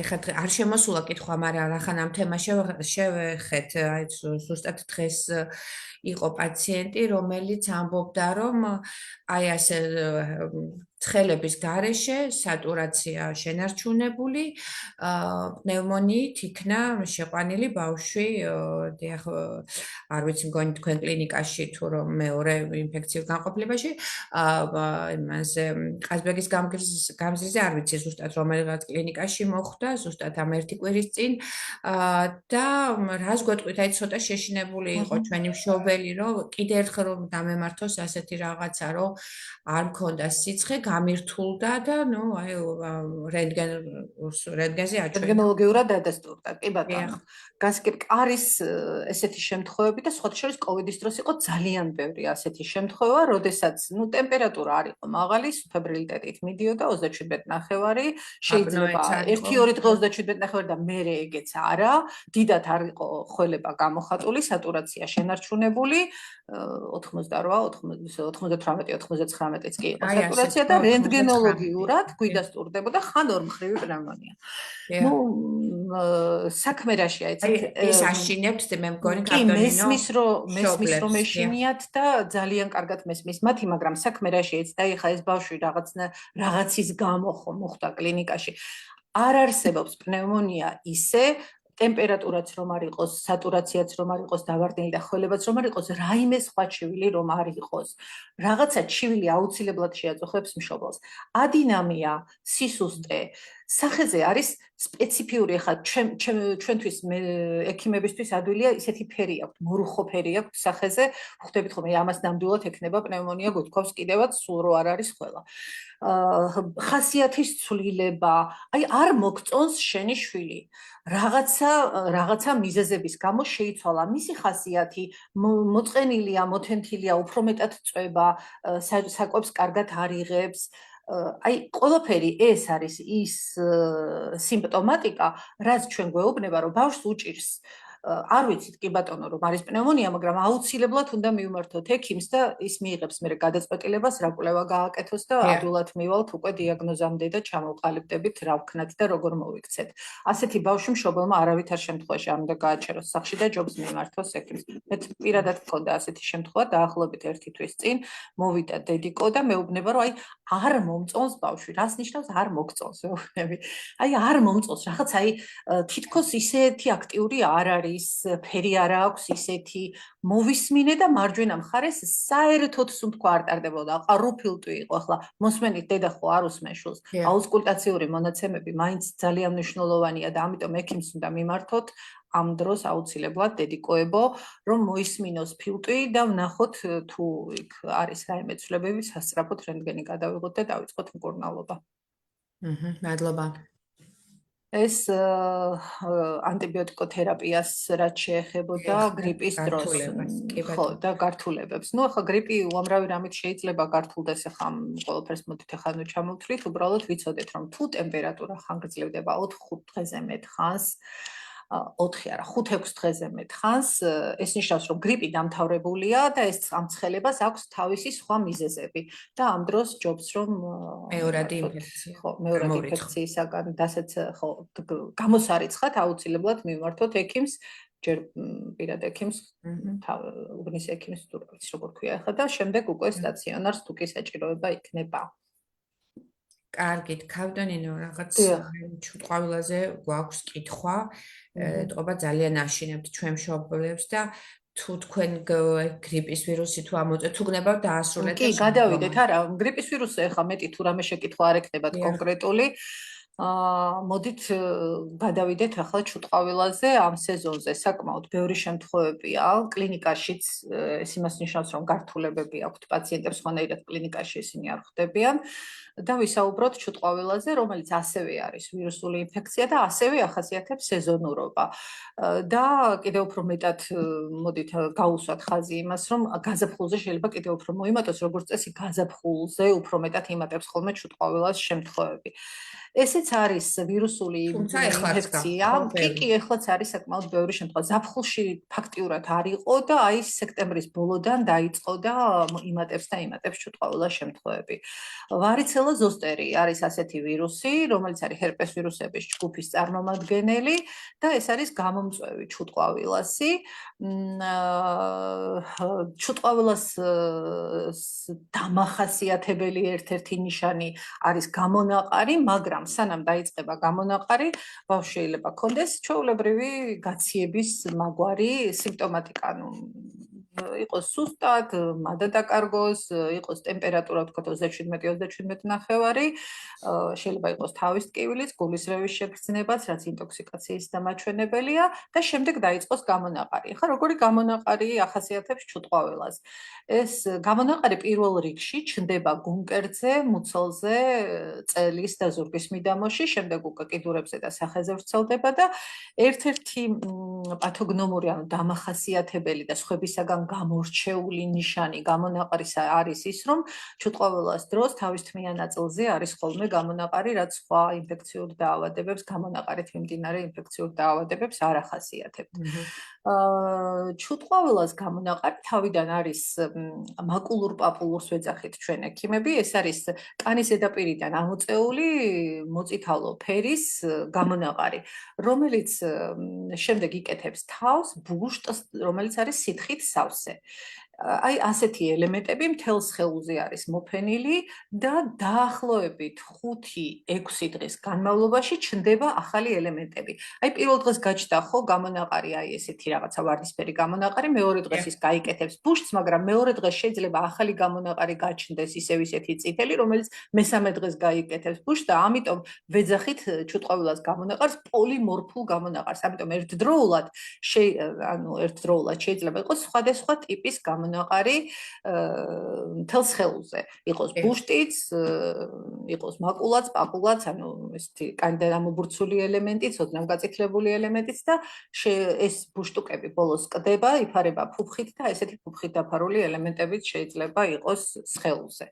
ეხლა არ შემოსულა კითხვა, მაგრამ რახან ამ თემას შევეხეთ, აი ზუსტად დღეს იყო პაციენტი, რომელიც ამბობდა, რომ აი ასე ცხელების გარეშე სატურაცია შენარჩუნებული, პნევმონიით იქნა შეყვანილი ბავშვი, დიახ, არ ვიცი, მგონი თქვენ კლინიკაში თუ რომ მეორე ინფექციურ განყოფილებაში, იმაზე ყაზბეგის გამზირზე არ ვიცი ზუსტად რომელიღაც კლინიკაში მოხვდა, ზუსტად ამ ერთი კვირის წინ და რას გვეტყვით, აი ცოტა შეშინებული იყო ჩვენი მშობელი, რომ კიდე ერთხელ რომ დამემართოს ასეთი რაღაცა, რომ არ მქონდა სიცხე, გამირთულდა და ნუ აი რენტგენზე აჩვენა. რენტგენოლოგიურად დადასტურდა, კი ბატონო. არის ესეთი შემთხვევები და სხვათა შორის კოვიდის დროს იყო ძალიან ბევრი ასეთი შემთხვევა, როდესაც ტემპერატურა არ იყო მაღალი, სუფებრილიტეტით მიდიოდა 37.5, შეიძლება 1-2 დღე 37.5 და მერე ეგეც არა, დიდად არ იყო ხველება გამოხატული, სატურაცია შენარჩუნებული, 88-99-იც კი იყო სატურაცია და რენტგენოლოგიურად გვიდასტურდებოდა ხან ორმხრივი პნევმონია. საქმე რაშია, ეს აშინებთ, მე მგონი კაპიტონინო. მესმის რომ ეშინიათ და ძალიან კარგად მესმის მათი, მაგრამ საქმე რაშია, და ეხა ეს ბავშვი რაღაცის გამო მოხდა კლინიკაში. არ არსებობს პნევმონია ისე ტემპერატურაც რომ არ იყოს, სატურაციაც რომ არ იყოს დავარდნილი და ხველებაც რომ არ იყოს, რაიმე სხვა ჩივილი რომ არ იყოს. რაღაცა ჩივილი აუცილებლად შეაწუხებს მშობელს. ადინამია, სისუსტე, სახეზე არის სპეციფიური, ახლა ჩვენთვის ექიმებისთვის ადვილია ისეთი ფერი აქვს, მორუხო ფერი აქვს სახეზე, ხვდებით ხომ, ამას ნამდვილად ექნება პნევმონია გვითხოვს კიდევაც, სულ რო არ არის ხველა. ხასიათის ცვლილება, აი არ მოგწონს შენი შვილი. რაღაცა მიზეზების გამო შეიცვალა მისი ხასიათი, მოწყენილია, მოთენთილია, უფრო მეტად წვება, საკვებს კარგად არ იღებს. აი ყველაფერი ეს არის ის სიმპტომატიკა, რაც ჩვენ გვეუბნება, რომ ბავშვს უჭირს. არ ვიცით კი ბატონო, რომ არის პნევმონია, მაგრამ აუცილებლად უნდა მივმართოთ ექიმს და ის მიიღებს მერე გადაწყვეტილებას, რა კვლევა გააკეთოს და ადვილად მივალთ უკვე დიაგნოზამდე და ჩამოვყალიბდებით რა ვქნათ და როგორ მოვიქცეთ. ასეთი ბავშვი მშობელმა არავითარ შემთხვევაში არ უნდა გააჩეროს სახლში და ჯობს მიმართოს ექიმს. მე პირადად მქონდა ასეთი შემთხვევა დაახლოებით 1 თვის წინ, მოვიდა დედიკო და მეუბნება, რომ აი არ მომწონს ბავშვი. რას ნიშნავს არ მოგწონს, მეუბნები. აი არ მომწონს, რაღაც აი თითქოს ისეთი აქტიური არ არის. ფერი არ აქვს ისეთი, მოვისმინე და მარჯვენა მხარეს საერთოდ სუნთქვა არ ტარდებოდა, ყარუფილტვი იყო, ახლა მოსმენით დედა ხო არ უსმენს შულს, აუსკულტაციური მონაცემები მაინც ძალიან მნიშვნელოვანია და ამიტომ ექიმს უნდა მიმართოთ ამ დროს აუცილებლად დედიკოებო, რომ მოისმინოს ფილტვი და ვნახოთ თუ იქ არის რაიმე ცვლილებები, სასწრაფოდ რენტგენი გადავიღოთ და დავიწყოთ მკურნალობა. მადლობა. ეს ანტიბიოტიკოთერაპიას რაც შეეხებოდა გრიპის დროს, ხო, და გართულებებს. ახლა გრიპი უამრავი რამით შეიძლება გართულდეს, ახლა ყველაფერს მოდით ახლა ჩამოვთვლით, უბრალოდ ვიცოდეთ, რომ თუ ტემპერატურა ხანგრძლივდება 4-5 დღეზე მეტ ხანს, 4 არა, 5-6 დღეზე მეტ ხანს, ეს ნიშნავს, რომ გრიპი დამთავრებულია და ეს ამ ცხელებას აქვს თავისი სხვა მიზეზები და ამ დროს ჯობს, რომ მეორადი ინფექცია. ხო, მეორადი ინფექციისაგან დასეც ხო, გამოსარიცხათ აუცილებლად მივმართოთ ექიმს, ჯერ პირად ექიმს, უბნის ექიმს, თუ ვიცი როგორ ქვია ახლა და შემდეგ უკვე სტაციონარს თუ კი საჭიროება იქნება. კარგით, კაპიტონინო, რაღაც ჩუტყავილაზე გვაქვს კითხვა, ეთყობა ძალიან აშინებთ ჩვენ მშობლებს და თუ თქვენ გრიპის ვირუსი თუ ამოწევთ, თუ გნებავთ დაასრულეთ. კი, გადავიდეთ, არა, გრიპის ვირუსი ახლა მეტი თუ რამე შეკითხვა არ ექნებათ კონკრეტული. მოდით გადავიდეთ ახლა ჩუტყავილაზე ამ სეზონზე საკმაოდ ბევრი შემთხვევებია კლინიკაშიც ეს იმას ნიშნავს რომ გართულებები აქვთ პაციენტებს ხონერად კლინიკაში ისინი არ ხვდებიან და ვისაუბროთ ჩუტყვავილაზე, რომელიც ასევე არის ვირუსული ინფექცია და ასევე ახასიათებს სეზონურობა. და კიდევ უფრო მეტად მოდით გავუსვათ ხაზი იმას, რომ გაზაფხულზე შეიძლება კიდევ უფრო მოიმატოს, როგორც წესი გაზაფხულზე უფრო მეტად იმატებს ხოლმე ჩუტყვავილას შემთხვევები. ესეც არის ვირუსული თუმცა ეხლაც ინფექცია. გაქვს, ხო, კი, ეხლაც არის საკმაოდ ბევრი შემთხვევა. ზაფხულში ფაქტიურად არ იყო და აი სექტემბრის ბოლოდან დაიწყო და იმატებს და იმატებს ჩუტყვავილას შემთხვევები. ვარიცელა ზოსტერი არის ასეთი ვირუსი, რომელიც არის ჰერპეს ვირუსების ჯგუფის წარმომადგენელი და ეს არის გამომწვევი ჩუტყვავილასი. ჩუტყვავილას დამახასიათებელი ერთ-ერთი ნიშანი არის გამონაყარი, მაგრამ სანამ დაიწყება გამონაყარი, ბავშვს შეიძლება ჰქონდეს ჩვეულებრივი გაციების მაგვარი სიმპტომატიკა, იყოს სუსტად, მადა დაკარგოს, იყოს ტემპერატურა თქვა 37-37.5, შეიძლება იყოს თავის ტკივილიც, გულისრევის შეგრძნებაც, რაც ინტოქსიკაციის დამაჩვენებელია და შემდეგ დაიწყოს გამონაყარი. ხა როგორი გამონაყარი ახასიათებს ჩუტყვავილას? ეს გამონაყარი პირველ რიგში ჩნდება გულმკერდზე, მუცელზე, წელის და ზურგის მიდამოში, შემდეგ უკვე კიდურებზე და სახეზე ვრცელდება და ერთ-ერთი პათოგნომური, ანუ დამახასიათებელი და სხვებისაგან გამორჩეული ნიშანი გამონაყარისა არის ის, რომ ჩუტყვავილას დროს თავის თმიან ნაწილზე არის ხოლმე გამონაყარი, რაც სხვა ინფექციურ დაავადებებს, გამონაყარით მიმდინარე ინფექციურ დაავადებებს არ ახასიათებთ. ჩუტყვავილას გამონაყარი თავიდან არის მაკულურ პაპულურს ვეძახით ჩვენ ექიმები, ეს არის კანის ზედაპირიდან ამოწეული მოწითალო ფერის გამონაყარი, რომელიც შემდეგ იკეთებს თავს ბუშტს, რომელიც არის სითხით სავსე. აი ასეთი ელემენტები მთელ სხეულზე არის მოფენილი და დაახლოებით 5-6 დღის განმავლობაში ჩნდება ახალი ელემენტები. აი პირველ დღეს გაჩნდა ხო გამონაყარი, აი ესეთი რაღაცა ვარდისფერი გამონაყარი, მეორე დღეს ის გაიკეთებს ბუშტს, მაგრამ მეორე დღეს შეიძლება ახალი გამონაყარი გაჩნდეს ისევ ისეთი წითელი, რომელიც მესამე დღეს გაიკეთებს ბუშტს და ამიტომ ვეძახით ჩუტყვავილას გამონაყარს პოლიმორფულ გამონაყარს. ამიტომ ერთდროულად შეიძლება იყოს სხვადასხვა ტიპის გამონაყარი მთელ სხეულზე. იყოს ბუშტიც, იყოს მაკულაც, პაპულაც, ანუ ესეთი კანიდან ამობურცული ელემენტიც, ოდნავ გაწითლებული ელემენტიც და ეს ბუშტუკები ბოლოს კდება, იფარება ფუფხით და ესეთი ფუფხით დაფარული ელემენტებიც შეიძლება იყოს სხეულზე.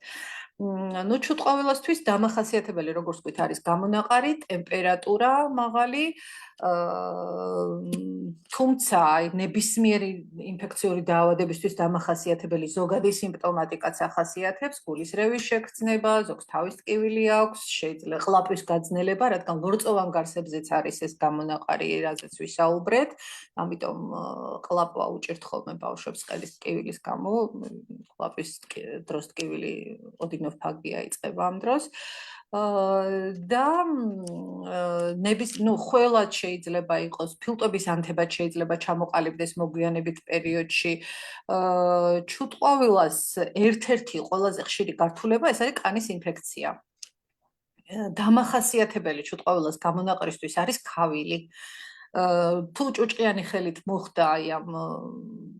ნუ ჩუტყვავილასთვის დამახასიათებელი, როგორც ვთქვით, არის გამონაყარი, ტემპერატურა მაღალი, თუმცა ნებისმიერი ინფექციური დაავადებისთვის დამახასიათებელი ზოგადი სიმპტომატიკაც ახასიათებს, გულისრევის შეგრძნება, ზოგს თავის ტკივილი აქვს, შეიძლება ყლაპვის გაძნელება, რადგან ლორწოვან გარსებზეც არის ეს გამონაყარი, რაზეც ვისაუბრეთ, ამიტომ ყლაპვა უჭირთ ხოლმე ბავშვებს ყელის ტკივილის გამო, ყლაპვის დროს ტკივილი ოდიგნო ფაგია იწყება ამ დროს. და ხველად შეიძლება იყოს, ფილტვების ანთებად შეიძლება ჩამოყალიბდეს მოგვიანებით პერიოდში. ჩუტყვავილას ერთ-ერთი ყველაზე ხშირი გართულება ეს არის კანის ინფექცია. დამახასიათებელი ჩუტყვავილას გამონაყარისთვის არის ქავილი. თუ ჭუჭყიანი ხელით მოხდა აი ამ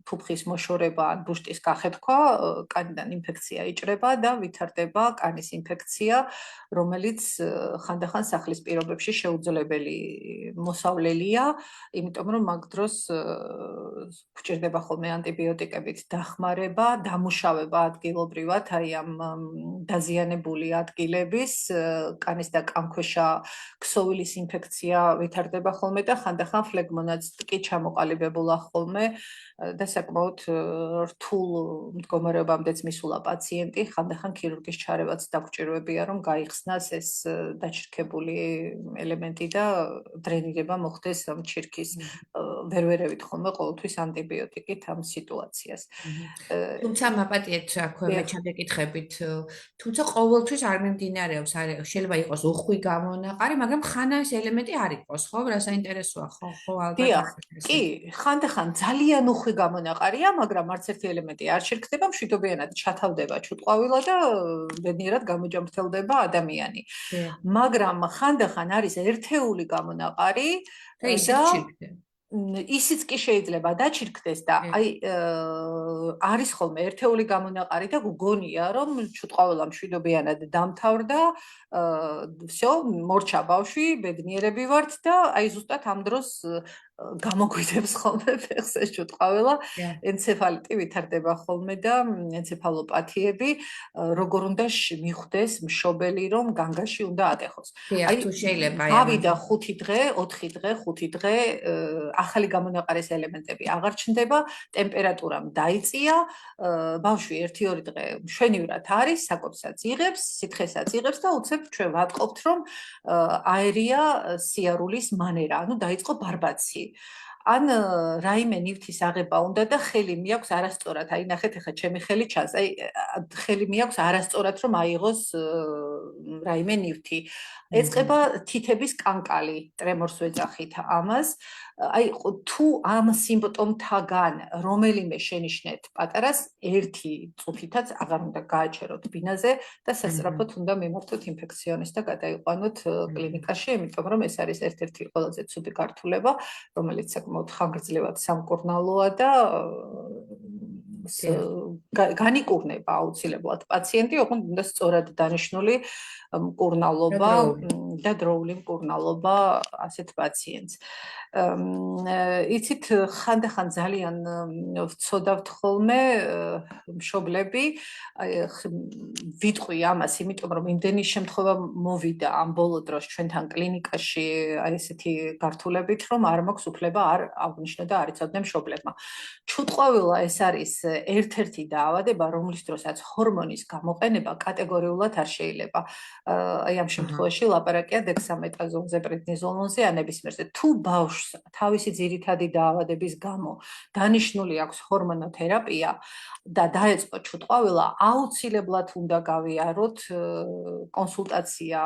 ფუფხის მოშორება ან ბუშტის გახეთქვა, კანიდან ინფექცია იჭრება და ვითარდება კანის ინფექცია, რომელიც ხანდახან სახლის პირობებში შეუძლებელი მოსავლელია, იმიტომ რომ მაგ დროს გვჭირდება ხოლმე ანტიბიოტიკებით დახმარება, დამუშავება ადგილობრივად აი ამ დაზიანებული ადგილების, კანის და კანქვეშა ქსოვილის ინფექცია ვითარდება ხოლმე და ხანდახან ფლეგმონაც კი ჩამოყალიბებულა ხოლმე და საკმაოდ რთულ მდგომარეობამდეც მისულა პაციენტი, ხანდახან ქირურგის ჩარევაც დაგვჭირვებია, რომ გაიხსნას ეს დაჩირქებული ელემენტი და დრენირება მოხდეს ამ ჩირქის. ვერ ვერევით ხოლმე ყოველთვის ანტიბიოტიკით ამ სიტუაციას. თუმცა მაპატიეთ აქვე ჩაგეკითხებით, თუმცა ყოველთვის არ მიმდინარეობს, შეიძლება იყოს უხვი გამონაყარი, მაგრამ ხანა ეს ელემენტი არ იყოს, ხო? რა საინტერესოა, ხო, ალბათ. კი, ხანდახან ძალიან უხვი გამონაყარია, მაგრამ არც ერთი ელემენტი არ შეგრძნება, მშვიდობიანად ჩათავდება ჩუტყვავილა და ბედნიერად გამოჯამრთელდება ადამიანი. მაგრამ ხანდახან არის ერთეული გამონაყარი და ისიც ჩირქდება. ისიც კი შეიძლება დაჩირქდეს და აი არის ხოლმე ერთეული გამონაყარი და გგონია რომ ჩუტყაველა მშვიდობიანად დამთავრდა, всё, მორჩა ბავშვი, ბედნიერები ვართ და აი ზუსტად ამ დროს გამოგვიდებს ხოლმე ფეხს ეს ჩუტყაველა, ენცეფალიტი ვითარდება ხოლმე და ენცეფალოპათიები, როგორ უნდა მიხვდეს მშობელი რომ განგაში უნდა ატეხოს. აი თუ შეიძლება გავიდა 5 დღე, 4 დღე, 5 დღე ახალი გამონაყარის ელემენტები აღარ ჩნდება, ტემპერატურამ დაიწია, ბავშვი 1-2 დღე მშვენივრად არის, საკვებსაც იღებს, სითხესაც იღებს და უცებ ჩვენ ვატყობთ, რომ აერია სიარულის მანერა, ანუ დაიწყო ბარბაცი. ან რაიმე ნივთის აღება უნდა და ხელი მიაქვს არასწორად, აი ნახეთ ახლა ჩემი ხელი ჩანს, აი ხელი მიაქვს არასწორად რომ აიღოს რაიმე ნივთი. ეწყება თითების კანკალი, ტრემორს ვეძახით ამას. აი თუ ამ სიმპტომთაგან რომელიმე შენიშნეთ პატარას, ერთი წუთითაც აღარ უნდა გააჩეროთ ბინაზე და სასწრაფოდ უნდა მიმართოთ ინფექციონის და გადაიყვანოთ კლინიკაში, იმიტომ რომ ეს არის ერთ-ერთი ყველაზე ცუდი გართულება, რომელიც საკმაოდ ხანგრძლივად სამკურნალოა და განიკურნება აუცილებლად პაციენტი, ოღონდ უნდა სწორად დანიშნული მკურნალობა და დროული მკურნალობა ასეთ პაციენტს. იცით, ხანდახან ძალიან ვცოდავთ ხოლმე მშობლები, ვიტყვი ამას, იმიტომ რომ იმდენი შემთხვევა მოვიდა ამ ბოლო დროს ჩვენთან კლინიკაში აი ესეთი გართულებით, რომ არ მაქვს უფლება არ აღნიშნო და არ იცოდნენ მშობლებმა. ჩუტყაველა ეს არის ერთ-ერთი დაავადება, რომლის დროსაც ჰორმონის გამოყენება კატეგორიულად არ შეიძლება. აი ამ შემთხვევაში ლაპარაკია დექსამეტაზონზე, პრედნიზოლონზე, ან ნებისმიერზე. თუ ბავშვს თავისი ძირითადი დაავადების გამო დანიშნული აქვს ჰორმონოთერაპია და დაეწყო ჩუტყაველა, აუცილებლად უნდა გავიაროთ კონსულტაცია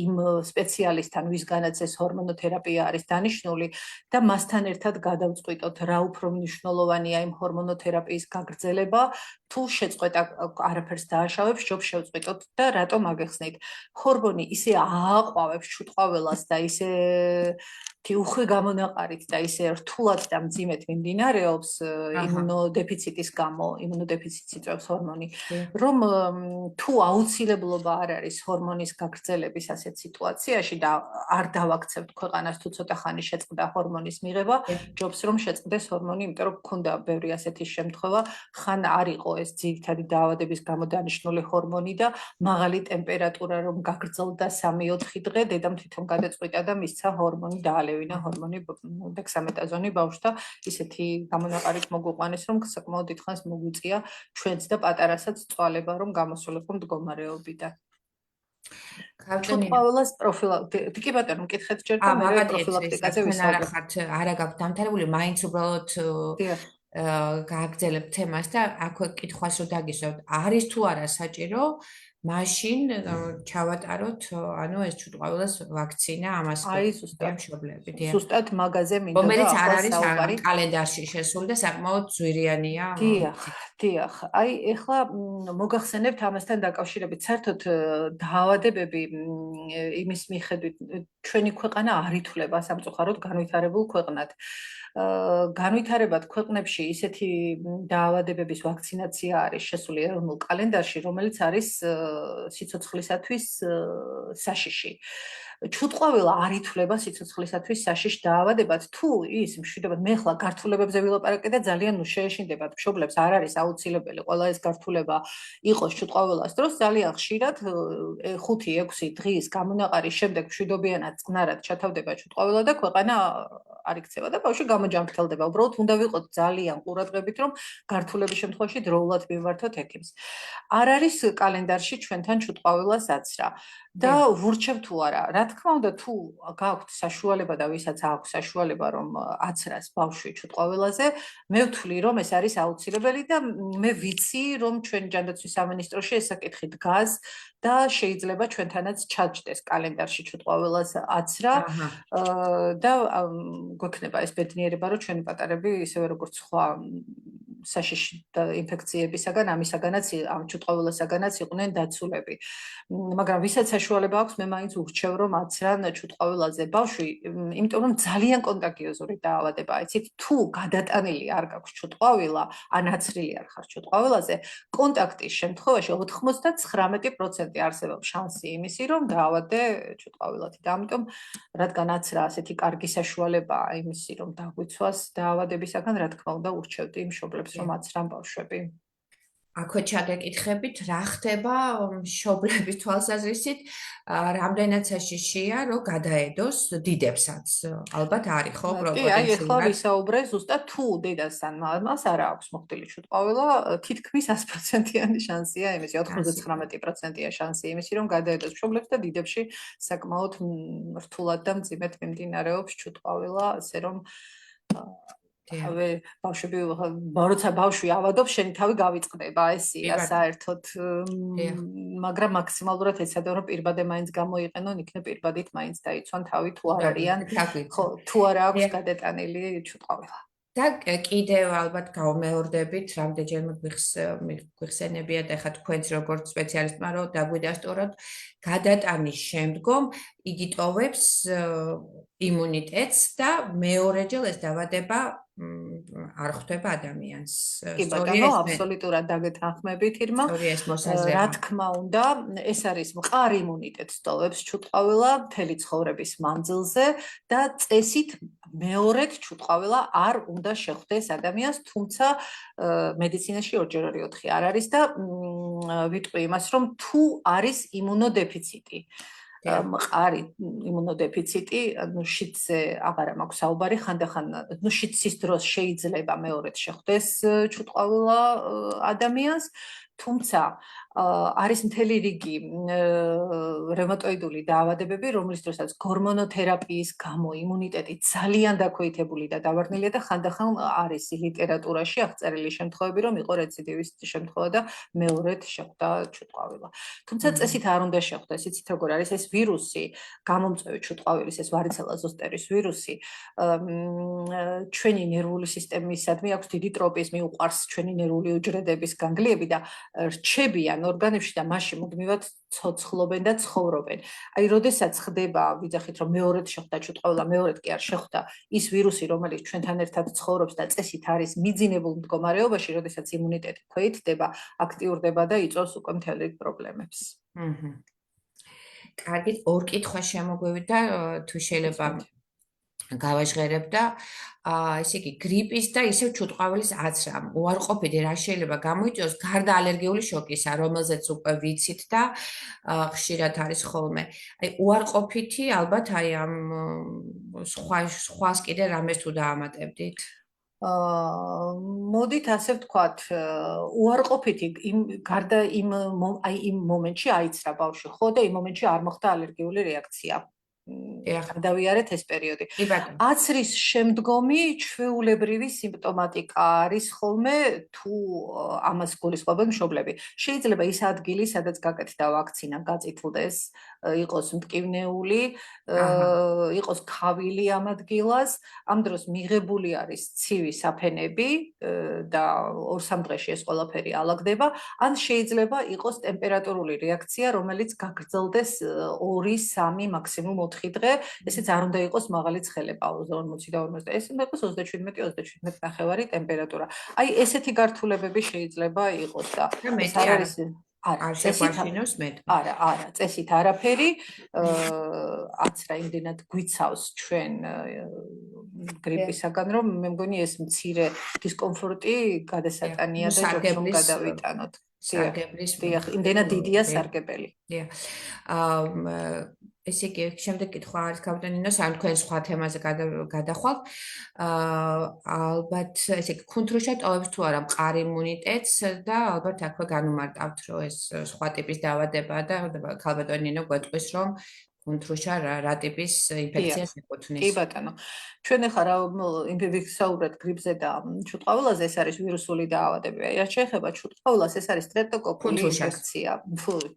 იმ სპეციალისტთან, ვისგანაც ეს ჰორმონოთერაპია არის დანიშნული და მასთან ერთად გადავწყვიტოთ, რა უფრო მნიშვნელოვანია იმ ჰორმონოთერაპიის გაგრძელება, თუ შეწყვეტა არაფერს დააშავებს, ჯობს შევწყვიტოთ და რატომ აგეხსნით. ჰორმონი ისე ააყვავებს ჩუტყაველას და ისე უხვი გამონაყარით და ისე რთულად და მძიმედ მიმდინარეობს იმუნოდეფიციტის გამო, იმუნოდეფიციტს იწვევს ჰორმონი, რომ თუ აუცილებლობა არ არის ჰორმონის გაგრძელების ასეთ სიტუაციაში და არ დავაქცევთ ქვეყანას თუ ცოტა ხანი შეწყდა ჰორმონის მიღება, ჯობს რომ შეწყდეს ჰორმონი, იმიტომ რომ გქონდა ბევრი ასეთი შემთხვევა, ხან არ იყო ეს ძირითადი დაავადების გამო დანიშნული ჰორმონი და მაღალი ტემპერატურა რომ გაგრძელდა 3-4 დღე, დედამ თვითონ გადაწყვიტა და მისცა ჰორმონი დაალევინა ჰორმონი დექსამეტაზონი ბავშვს და ისეთი გამონაყარით მოგვიყვანეს, რომ საკმაოდ დიდხანს მოგვიწია ჩვენც და პატარასაც წვალება რომ გამოსულიყო მდგომარეობიდან. ჩუტყაველას პროფილაქტიკა, კი ბატონო, მკითხეთ ჯერ და მე პროფილაქტიკაზე ვისაუბრებ. არა გაქვთ დამთავრებული, მაინც უბრალოდ გააგრძელებთ თემას და აქვე კითხვას რო დაგისვევთ, არის თუ არა საჭირო მაშინ ჩავატაროთ, ანუ ეს ჩუტყაველას ვაქცინა ამას მშობლები. ზუსტად მაგაზე მინდა რომელიც არ არის კალენდარში შესული და საკმაოდ ძვირიანია. დიახ. აი ეხლა მოგახსენებთ ამასთან დაკავშირებით, საერთოდ დაავადებები იმის მიხედვით ჩვენი ქვეყანა არ ითვლება სამწუხაროდ განვითარებულ ქვეყნად. განვითარებად ქვეყნებში ისეთი დაავადებების ვაქცინაცია არის შესული ეროვნულ კალენდარში, რომელიც არის სიცოცხლისათვის საშიში. ჩუტყაველა არ ითვლება სიცოცხლისათვის საშიშ დაავადებად, თუ ის მშვიდობად მე ხლა გართულებებზე ვილაპარაკე და ძალიან შეეშინდებათ მშობლებს, არ არის აუცილებელი ყველა ეს გართულება იყოს ჩუტყაველას დროს, ძალიან ხშირად 5-6 დღის გამონაყარის შემდეგ მშვიდობიანად წყნარად ჩათავდება ჩუტყაველა და ქვეყანა არ იქცევა და ბავშვი გამოჯამრთელდება. უბრალოდ უნდა ვიყოთ ძალიან ყურადღებით, რომ გართულების შემთხვევაში დროულად მივმართოთ ექიმს. არ არის კალენდარში ჩვენთან ჩუტყაველას აცრა და ვურჩევ თუ არა. რა თქმა უნდა, თუ გაქვთ საშუალება და ვისაც აქვს საშუალება რომ აცრას ბავშვი ჩუტყაველაზე, მე ვთვლი რომ ეს არის აუცილებელი და მე ვიცი რომ ჩვენ ჯანდაცვის სამინისტროში ეს საკითხი დგას და შეიძლება ჩვენთანაც ჩაჯდეს კალენდარში ჩუტყაველას აცრა და გვექნება ეს ბედნიერება რომ ჩვენი პატარები ისევე როგორც სხვა საშიში ინფექციებისაგან, ამისაგანაც, ამ ჩუტყავილასაგანაც იყვნენ დაცულები. მაგრამ ვისაც საშუალება აქვს, მე მაინც ურჩევ, რომ აცრან ჩუტყავილაზე ბავშვი, იმიტომ რომ ძალიან კონტაგიოზური დაავადება, იცით, თუ გადატანილი არ გაქვს ჩუტყავილა, ან აცრილი არ ხარ ჩუტყავილაზე, კონტაქტის შემთხვევაში 99% არსებობს შანსი იმისი, რომ დაავადე ჩუტყავილად. და ამიტომ, რადგან აცრა ასეთი კარგი საშუალებაა იმისი, რომ დაგვიცვას დაავადებისაგან, რა თქმა უნდა, ურჩევდი მშობლებს, რომ აცრან ბავშვები. აქვე ჩაგეკითხებით, რა ხდება მშობლების თვალსაზრისით, რამდენად საშიშია, რომ გადაედოს დიდებსაც. ალბათ არის, ხო, კი, აი ახლა პოტენციურად. ვისაუბრე ზუსტად თუ დედას ან მამას არ აქვს მოხდილი ჩუტყავილა, თითქმის 100%-იანი შანსია იმისი, 99%-ია შანსი იმისი, რომ გადაედოს მშობლებს და დიდებში საკმაოდ რთულად და მძიმედ მიმდინარეობს ჩუტყავილა, ასე რომ ბავშვები, როცა ბავშვი ავადობს, შენი თავი გავიწყდება, ესია საერთოდ, მაგრამ მაქსიმალურად ეცადე რომ პირბადე მაინც გამოიყენონ, იქნებ პირბადით მაინც დაიცვან თავი თუ არ არიან, ხო, თუ არ აქვს გადატანილი ჩუტყავილა. და კიდევ ალბათ გავმეორდებით, რამდენჯერმე გვიხსენებიათ ახლა თქვენც როგორც სპეციალისტმა, რომ დაგვიდასტუროთ, გადატანის შემდგომ იგი ტოვებს იმუნიტეტს და მეორეჯერ ეს დაავადება არ ხვდება ადამიანს. კი ბატონო, აბსოლუტურად დაგეთანხმებით, ირმა. რა თქმა უნდა, ეს არის მყარ იმუნიტეტს ტოვებს ჩუტყავილა მთელი ცხოვრების მანძილზე და წესით მეორედ ჩუტყავილა არ უნდა შეხვდეს ადამიანს, თუმცა მედიცინაში 2-4 არ არის და ვიტყვი იმას, რომ თუ არის იმუნოდეფიციტი, მყარი იმუნოდეფიციტი, ნუ შიდზე აღარა მაქვს საუბარი, ხანდახან, ნუ შიდსის დროს შეიძლება მეორედ შეხვდეს ჩუტყავილა ადამიანს, თუმცა არის მთელი რიგი რევმატოიდული დაავადებები, რომლის დროსაც ჰორმონოთერაპიის გამო იმუნიტეტი ძალიან დაქვეითებული და დავარდნილია და ხანდახან არის ლიტერატურაში აღწერილი შემთხვევები, რომ იყო რეციდივისტი შემთხვევა და მეორედ შეხვდა ჩუტყავილა. თუმცა წესით არ უნდა შეხვდეს, იცით როგორ არის ეს ვირუსი, გამომწვევი ჩუტყავილის ეს ვარიცელა ზოსტერის ვირუსი, ჩვენი ნერვული სისტემისადმი აქვს დიდი ტროპიზმი, უყვარს ჩვენი ნერვული უჯრედების განგლიები და რჩებიან ორგანებში და მასში მუდმივად ცოცხლობენ და ცხოვრობენ. აი, როდესაც ხდება, ვიძახით, რომ მეორედ შეხვდა ჩუტყავილა, მეორედ კი არ შეხვდა ის ვირუსი, რომელიც ჩვენთან ერთად ცხოვრობს და წესით არის მიძინებულ მდგომარეობაში, როდესაც იმუნიტეტი ქვეითდება, აქტიურდება და იწვევს უკვე მთელ რიგ პრობლემებს. კარგი, ორ კითხვა შემოგვივიდა და თუ შეიძლება გავაჟღერებ და ესე იგი გრიპის და ისევ ჩუტყავილის აცრამ უარყოფითი რა შეიძლება გამოიწვიოს გარდა ალერგიული შოკისა, რომელზეც უკვე ვიცით და ხშირად არის ხოლმე. აი უარყოფითი ალბათ აი ამ სხვას კიდე რამეს თუ დაამატებდით? მოდით ასე ვთქვათ, უარყოფითი გარდა იმ მომენტში აიცრა ბავშვი, ხო და იმ მომენტში არ მოხდა ალერგიული რეაქცია. გადავიარეთ ეს პერიოდი. აცრის შემდგომი ჩვეულებრივი სიმპტომატიკა არის ხოლმე, თუ ამას გულისხმობენ მშობლები. შეიძლება ის ადგილი, სადაც გაკეთდა ვაქცინა, გაწითლდეს, იყოს მტკივნეული, იყოს ქავილი ამ ადგილას, ამ დროს მიღებული არის ცივი საფენები და 2-3 დღეში ეს ყველაფერი ალაგდება, ან შეიძლება იყოს ტემპერატურული რეაქცია, რომელიც გაგრძელდეს 2-3 მაქსიმუმ 4 დღე, ესეც არ უნდა იყოს მაღალი ცხელება 40 და 50, ეს უნდა იყოს 37-37.5 ტემპერატურა. აი, ესეთი გართულებები შეიძლება იყოს და ეს არ არის არ შეგვაშინოს მეტ. არა, წესით არაფერი, აცრა იმდენად გვიცავს ჩვენ გრიპისაგან, რომ მე მგონი ეს მცირე დისკომფორტი გადასატანია და ჯობია გადავიტანოთ. სარგებლის იმდენად დიდია სარგებელი. ესე იგი, შემდეგ კითხვა არის კაპიტანინოს, ან თქვენ სხვა თემაზე გადახვალთ. ალბათ, ესე იგი, კუნთრუშა ტოვებს თუ არა მყარ იმუნიტეტს და ალბათ აქვე განუმარტავთ, რომ ეს სხვა ტიპის დაავადებაა და კაპიტანინო გვეტყვის, რომ კუნთრუშა რა ტიპის ინფექციას ეკუთვნის. კი ბატონო. ჩვენ ახლა რა ვისაუბრეთ გრიპზე და ჩუტყავილაზე, ეს არის ვირუსული დაავადებები. რაც შეეხება ჩუტყავილას, ეს არის სტრეპტოკოკული ინფექცია.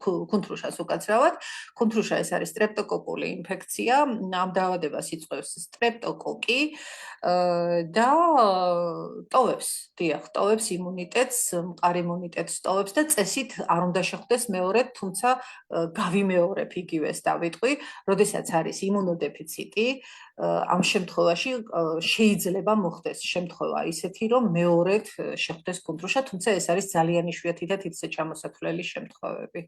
კუნთრუშას უკაცრავად. კუნთრუშა ეს არის სტრეპტოკოკული ინფექცია. ამ დაავადებას იწვევს სტრეპტოკოკი და ტოვებს, ტოვებს იმუნიტეტს, მყარ იმუნიტეტს ტოვებს და წესით არ უნდა შეხვდეს მეორედ, თუმცა გავიმეორებ იგივეს დავიტყვი, როდესაც არის იმუნოდეფიციტი, ამ შემთხვევაში შეიძლება მოხდეს შემთხვევა ისეთი, რომ მეორედ შეხვდეს კუნთრუშა, თუმცა ეს არის ძალიან იშვიათი და თითქმის ჩამოსათვლელი შემთხვევები.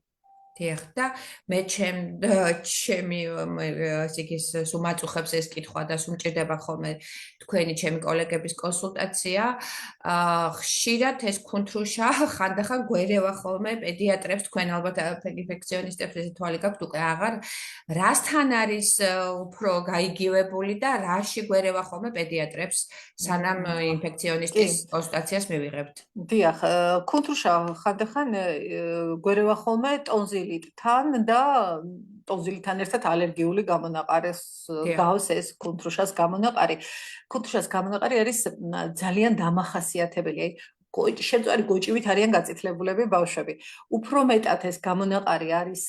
დიახ და მე ჩემი ის სუმაწუხებს ეს კითხვა და სუმჭირდება ხოლმე თქვენი ჩემი კოლეგების კონსულტაცია. ხშირად ეს კუნთრუშა ხანდახან გვერევა ხოლმე პედიატრებს, თქვენ ალბათ ინფექციონისტებს ეს თვალი გაქვთ უკვე აღარ, რასთან არის უფრო გაიგივებული და რაში გვერევა ხოლმე პედიატრებს, სანამ ინფექციონისტის კონსულტაციას მივიღებთ. დიახ, კუნთრუშა ხანდახან გვერევა ხოლმე ტონზილიტთან და ტონზილიტთან ერთად ალერგიული გამონაყარეს გავს ეს კუნთრუშას გამონაყარი. კუნთრუშას გამონაყარი არის ძალიან დამახასიათებელი. შემწვარი გოჭივით არიან გაწითლებულები ბავშვები. უფრო მეტად ეს გამონაყარი არის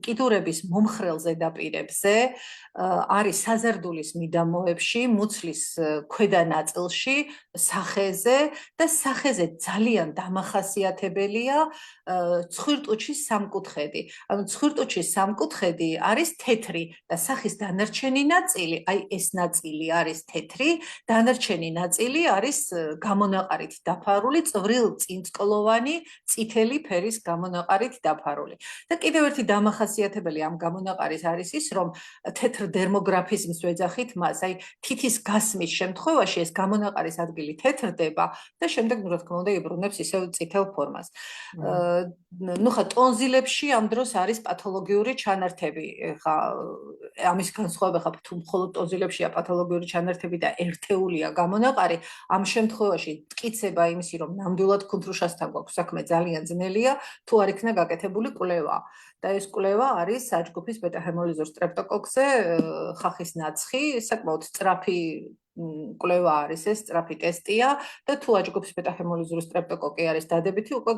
კიდურების მომხრელ ზედაპირებზე, არის საზარდულის მიდამოებში, მუცლის ქვედა ნაწილში, სახეზე და სახეზე ძალიან დამახასიათებელია ცხვირტუჩის სამკუთხედი. ანუ ცხვირტუჩის სამკუთხედი არის თეთრი და სახის დანარჩენი ნაწილი, აი ეს ნაწილი არის თეთრი, დანარჩენი ნაწილი არის გამონაყარით დაფარული, წვრილ წინწკლოვანი, წითელი ფერის გამონაყარით დაფარული. და კიდევ ერთი დამახასიათებელი ამ გამონაყარის არის ის, რომ თეთრ დერმოგრაფიზმს ვეძახით მას, აი თითის გასმის შემთხვევაში ეს გამონაყარის ადგილი თეთრდება და შემდეგ რა თქმა უნდა იბრუნებს ისევ წითელ ფორმას. ნუ ხა ტონზილებში ამ დროს არის პათოლოგიური ჩანართები. ხა ამის განსხვავება ხა თუ მხოლოდ ტონზილებშია პათოლოგიური ჩანართები და ერთეულია გამონაყარი, ამ შემთხვევაში მტკიცება იმისი, რომ ნამდვილად კუნთრუშასთან გვაქვს საქმე ძალიან ძნელია, თუ არ იქნა გაკეთებული კვლევა. და ეს კვლევა არის საჯგუფის ბეტა-ჰემოლიზურ სტრეპტოკოკზე ხახის ნაცხი, საკმაოდ სწრაფი კვლევა არის ეს, სწრაფი ტესტია და თუ აჯგუფის ბეტა-ჰემოლიზური სტრეპტოკოკი არის დადებითი, უკვე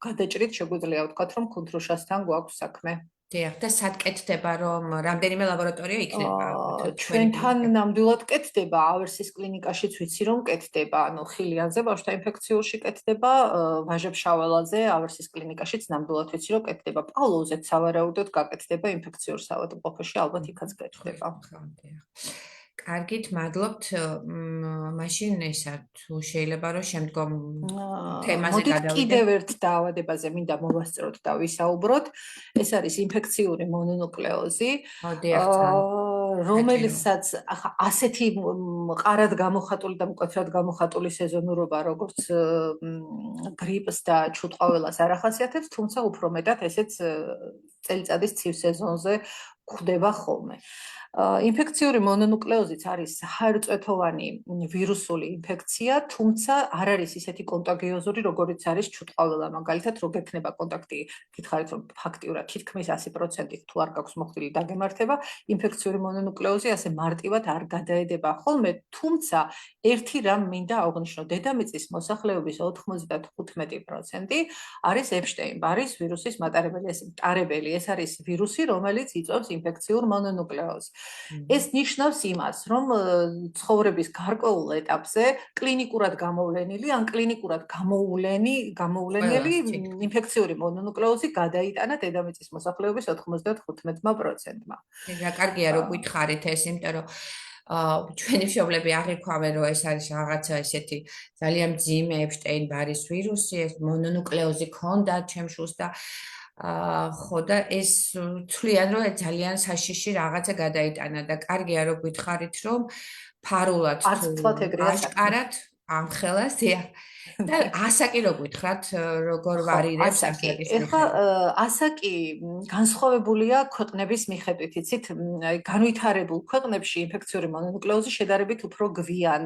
გადაჭრით შეგვიძლია ვთქვათ, რომ კუნთრუშასთან გვაქვს საქმე. დიახ, და სად კეთდება, რომ რამდენიმე ლაბორატორია იქნება? ჩვენთან ნამდვილად კეთდება, ავერსის კლინიკაშიც ვიცი, რომ კეთდება, ანუ ხილიანზე, ბავშვთა ინფექციურში კეთდება, ვაჟა-ფშაველაძე, ავერსის კლინიკაშიც ნამდვილად ვიცი, რომ კეთდება. პავლოვზეც სავარაუდოდ გაკეთდება ინფექციურ საავადმყოფოში, ალბათ იქაც კეთდება. კარგით, მადლობთ. მაშინ ესა თუ შეიძლება რომ შემდგომ თემაზე გადავიდეთ. კიდევ ერთ დაავადებაზე მინდა მოვასწროთ და ვისაუბროთ. ეს არის ინფექციური მონონუკლეოზი, რომელსაც ასეთი მყარად გამოხატული და მკვეთრად გამოხატული სეზონურობა, როგორც გრიპს და ჩუტყავილას არ ახასიათებს, თუმცა უფრო მეტად ესეც წელიწადის ცივ სეზონზე გვხვდება ხოლმე. ინფექციური მონონუკლეოზიც არის საერთწვეთოვანი ვირუსული ინფექცია, თუმცა არ არის ისეთი კონტაგიოზური, როგორიც არის ჩუტყავილა. მაგალითად, რო გექნება კონტაქტი, გითხარით, რომ ფაქტიურად თითქმის 100% თუ არ გაქვს მოხდილი დაგემართება, ინფექციური მონონუკლეოზი ასე მარტივად არ გადაედება ხოლმე, თუმცა ერთი რამ მინდა აღვნიშნო, დედამიწის მოსახლეობის 95% არის ეპშტეინ-ბარის ვირუსის მატარებელი. ეს არის ვირუსი, რომელიც იწვევს ინფექციურ მონონუკლეოზს. ეს ნიშნავს იმას, რომ ცხოვრების გარკვეულ ეტაპზე კლინიკურად გამოვლენილი ან კლინიკურად გამოვლენილი ინფექციური მონონუკლეოზი გადაიტანა დედამიწის მოსახლეობის 95%-მა. რა კარგია რომ გითხარით ეს, იმიტომ რომ ჩვენი მშობლები აღიქვამენ, რომ ეს არის რაღაცა ესეთი ძალიან მძიმე ეპშტეინ-ბარის ვირუსი, ეს მონონუკლეოზი ქონდა ჩემშულს და ხო და ეს თვლიან, რომ ძალიან საშიში რაღაცა გადაიტანა და კარგია რომ გითხარით, რომ ფარულად ამხელას და ასაკი რო გითხრათ როგორ ვარირებს ასაკის ეხლა ასაკი განსხვავებულია ქვეყნების მიხედვით, იცით, აი განვითარებულ ქვეყნებში ინფექციური მონონუკლეოზი შედარებით უფრო გვიან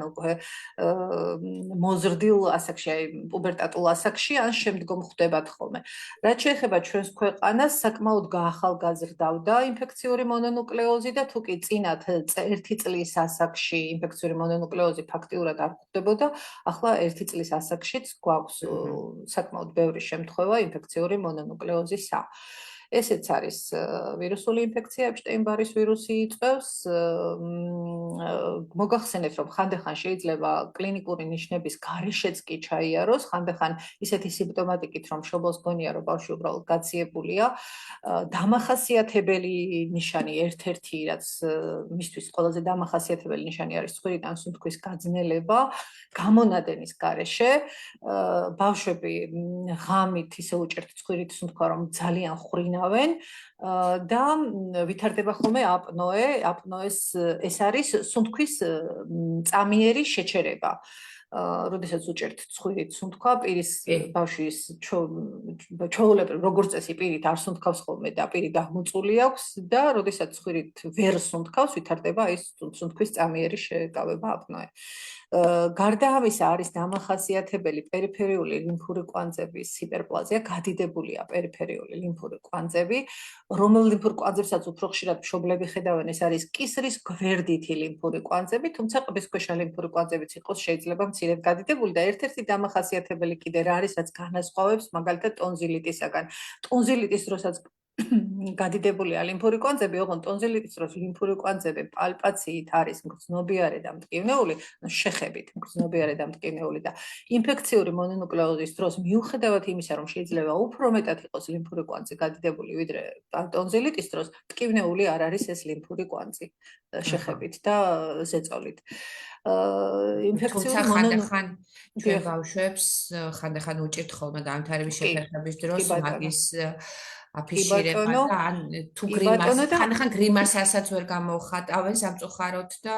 მოზრდილ ასაკში, აი პუბერტატულ ასაკში ან შემდგომ ხდებათ ხოლმე. რაც შეეხება ჩვენს ქვეყანას, საკმაოდ გაახალგაზრდავდა ინფექციური მონონუკლეოზი და თუ კი წინათ 1 წლის ასაკში ინფექციური მონონუკლეოზი ფაქტიურად არ ხდებოდა, ახლა 1 წლის ასაკშიც გვაქვს საკმაოდ ბევრი შემთხვევა ინფექციური მონონუკლეოზისა. ესეც არის ვირუსული ინფექცია, ეპშტეინ-ბარის ვირუსი იწვევს. მოგახსენეთ, რომ ხანდახან შეიძლება კლინიკური ნიშნების გარეშეც კი ჩაიაროს, ხანდახან ისეთი სიმპტომატიკით, რომ შობილს გონია, რომ ბავშვი უბრალოდ გაციებულია. დამახასიათებელი ნიშანი ერთ-ერთი, რაც მისთვის ყველაზე დამახასიათებელი ნიშანი არის ცხვირიდან სუნთქვის გაძნელება, გამონადენის გარეშე. ბავშვები ღამით ისე უჭერთ ცხვირით სუნთქვა, რომ ძალიან ხრინავენ და ვითარდება ხოლმე აპნოეს ეს არის სუნთქვის წამიერი შეჩერება. როდესაც უჭერთ ცხვირით სუნთქვა, პირის ბავშვის ჩვეულებრივ როგორც წესი პირით არ სუნთქავს ხოლმე და პირი დაღმუწული აქვს და როდესაც ცხვირით ვერ სუნთქავს, ვითარდება ის სუნთქვის წამიერი შეკავება აპნოე. გარდა ამისა არის დამახასიათებელი პერიფერიული ლიმფური კვანძების ჰიპერპლაზია, გადიდებულია პერიფერიული ლიმფური კვანძები, რომელ ლიმფურ კვანძებსაც უფრო ხშირად მშობლები ხედავენ, ეს არის კისრის გვერდითი ლიმფური კვანძები, თუმცა ყბისქვეშა ლიმფური კვანძებიც იყოს შეიძლება მცირედ გადიდებული და ერთ-ერთი დამახასიათებელი კიდე რა არის, რაც განასხვავებს მაგალითად ტონზილიტისაგან. ტონზილიტის დროსაც გადიდებულია ლიმფური კვანძები, ოღონდ ტონზილიტის დროს ლიმფური კვანძები პალპაციით არის მგრძნობიარე და მტკივნეული, შეხებით მგრძნობიარე და მტკივნეული და ინფექციური მონონუკლეოზის დროს მიუხედავად იმისა, რომ შეიძლება უფრო მეტად იყოს ლიმფური კვანძი გადიდებული ვიდრე ტონზილიტის დროს, მტკივნეული არ არის ეს ლიმფური კვანძი შეხებით და ზეწოლით. ინფექციური მონონუკლეოზი ჩვენ ბავშვებს ხანდახან უჭირთ ხოლმე განვითარების შეფერხების დროს მაგის აფიშირება და ან თუ ხანდახან გრიმასასაც ვერ გამოვხატავენ სამწუხაროდ და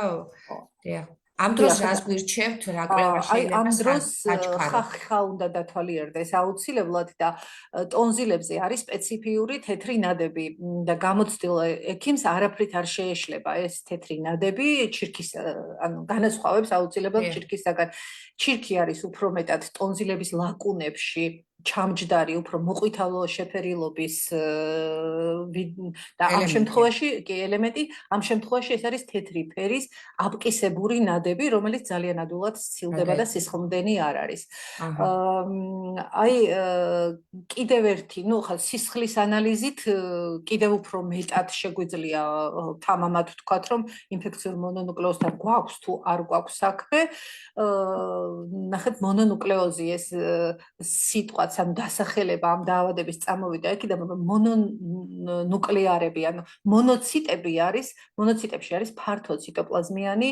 ამ დროს რას გვირჩევთ, რა კვლევა შეიძლება ამ დროს ხახა უნდა დათვალიერდეს აუცილებლად და ტონზილებზე არის სპეციფიური თეთრი ნადები და გამოცდილ ექიმს არაფრით არ შეეშლება ეს თეთრი ნადები ჩირქის ანუ განასხვავებს აუცილებლად ჩირქისაგან. ჩირქი არის უფრო მეტად ტონზილების ლაკუნებში ჩამჯდარი, უფრო მოყვითალო შეფერილობის და ამ შემთხვევაში კი ელემენტი, ამ შემთხვევაში ეს არის თეთრი ფერის აბკისებური ნადები, რომელიც ძალიან ადვილად სცილდება და სისხლდენი არ არის. აი კიდევ ერთი, ნუ ხა სისხლის ანალიზით კიდევ უფრო მეტად შეგვიძლია თამამად ვთქვათ, რომ ინფექციურ მონონუკლეოზთან გვაქვს თუ არ გვაქვს საქმე. ნახეთ, მონონუკლეოზი ეს სიტყვაც ამ დასახელება ამ დაავადების წამოვიდა იქიდან, რომ მონონუკლეარები, ანუ მონოციტები არის, მონოციტებში არის ფართო ციტოპლაზმიანი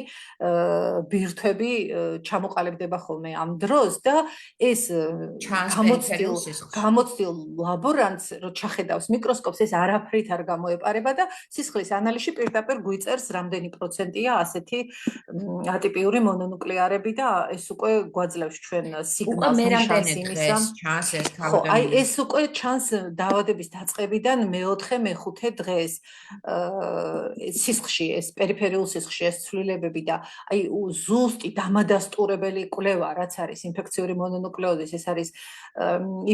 ბირთვები ჩამოყალიბდება ხოლმე ამ დროს და ეს გამოცდილ ლაბორანტს რო ჩახედავს მიკროსკოპს, ეს არაფრით არ გამოეპარება და სისხლის ანალიზში პირდაპირ გვიწერს რამდენი პროცენტია ასეთი ატიპიური მონონუკლეარები და ეს უკვე გვაძლევს ჩვენ სიგნალს ნიშანს იმისა. ხო, აი ეს უკვე ჩანს დაავადების დაწყებიდან მე-4, მე-5 დღეს. სისხლში ეს პერიფერიულ სისხლში ეს ცვლილებები და აი ზუსტი დამადასტურებელი კვლევა, რაც არის ინფექციური მონონუკლეოზის, ეს არის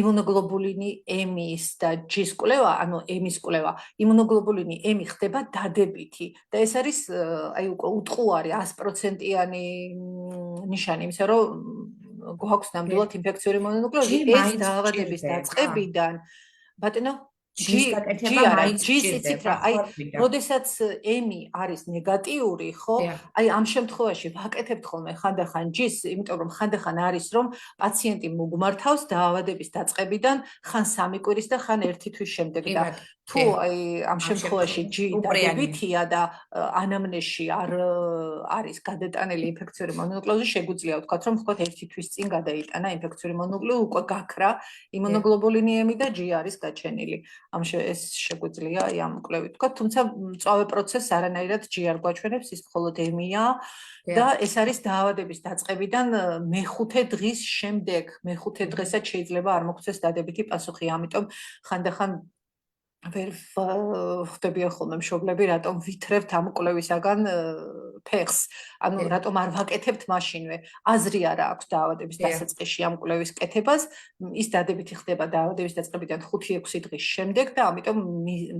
იმუნოგლობულინი M-ის და G-ის კვლევა, ანუ M-ის კვლევა. იმუნოგლობულინი M ხდება დადებითი და ეს არის აი უკვე უტყუარი 100%-იანი ნიშანი იმისა, რომ გვაქვს ნამდვილად ინფექციური მონონუკლეოზი ეს დაავადების დაწყებიდან ბატონო როდესაც M არის ნეგატიური, ხო? აი ამ შემთხვევაში ვაკეთებთ ხოლმე ხანდახან G-ს, იმიტომ რომ ხანდახან არის რომ პაციენტი მოგმართავს დაავადების დაწყებიდან ხან 3 კვირის და ხან 1 თვის შემდეგ და თუ აი ამ შემთხვევაში G დადებითია და ანამნეზში არ არის გადატანილი ინფექციური მონონუკლეოზი, შეგვიძლია ვთქვათ, რომ ვთქვათ ერთი თვის წინ გადაიტანა ინფექციური მონონუკლეოზი, უკვე გაქრა იმუნოგლობულინები და G არის გაჩენილი. ეს შეგვიძლია აი ამ კვლევით ვთქვათ, თუმცა მწვავე პროცესს არანაირად G არ გვაჩვენებს, ის მხოლოდ ემია და ეს არის დაავადების დაწყებიდან მეხუთე დღის შემდეგ, მეხუთე დღესაც შეიძლება არ მოგვცეს დადებითი პასუხი, ამიტომ ხანდახან ვერ ხდებიან ხოლმე მშობლები, რატომ ვითრევთ ამ კვლევისაგან ფეხს, ანუ რატომ არ ვაკეთებთ მაშინვე. აზრი არა აქვს დაავადების დასაწყისში ამ კვლევის კეთებას, ის დადებითი ხდება დაავადების დაწყებიდან 5-6 დღის შემდეგ და ამიტომ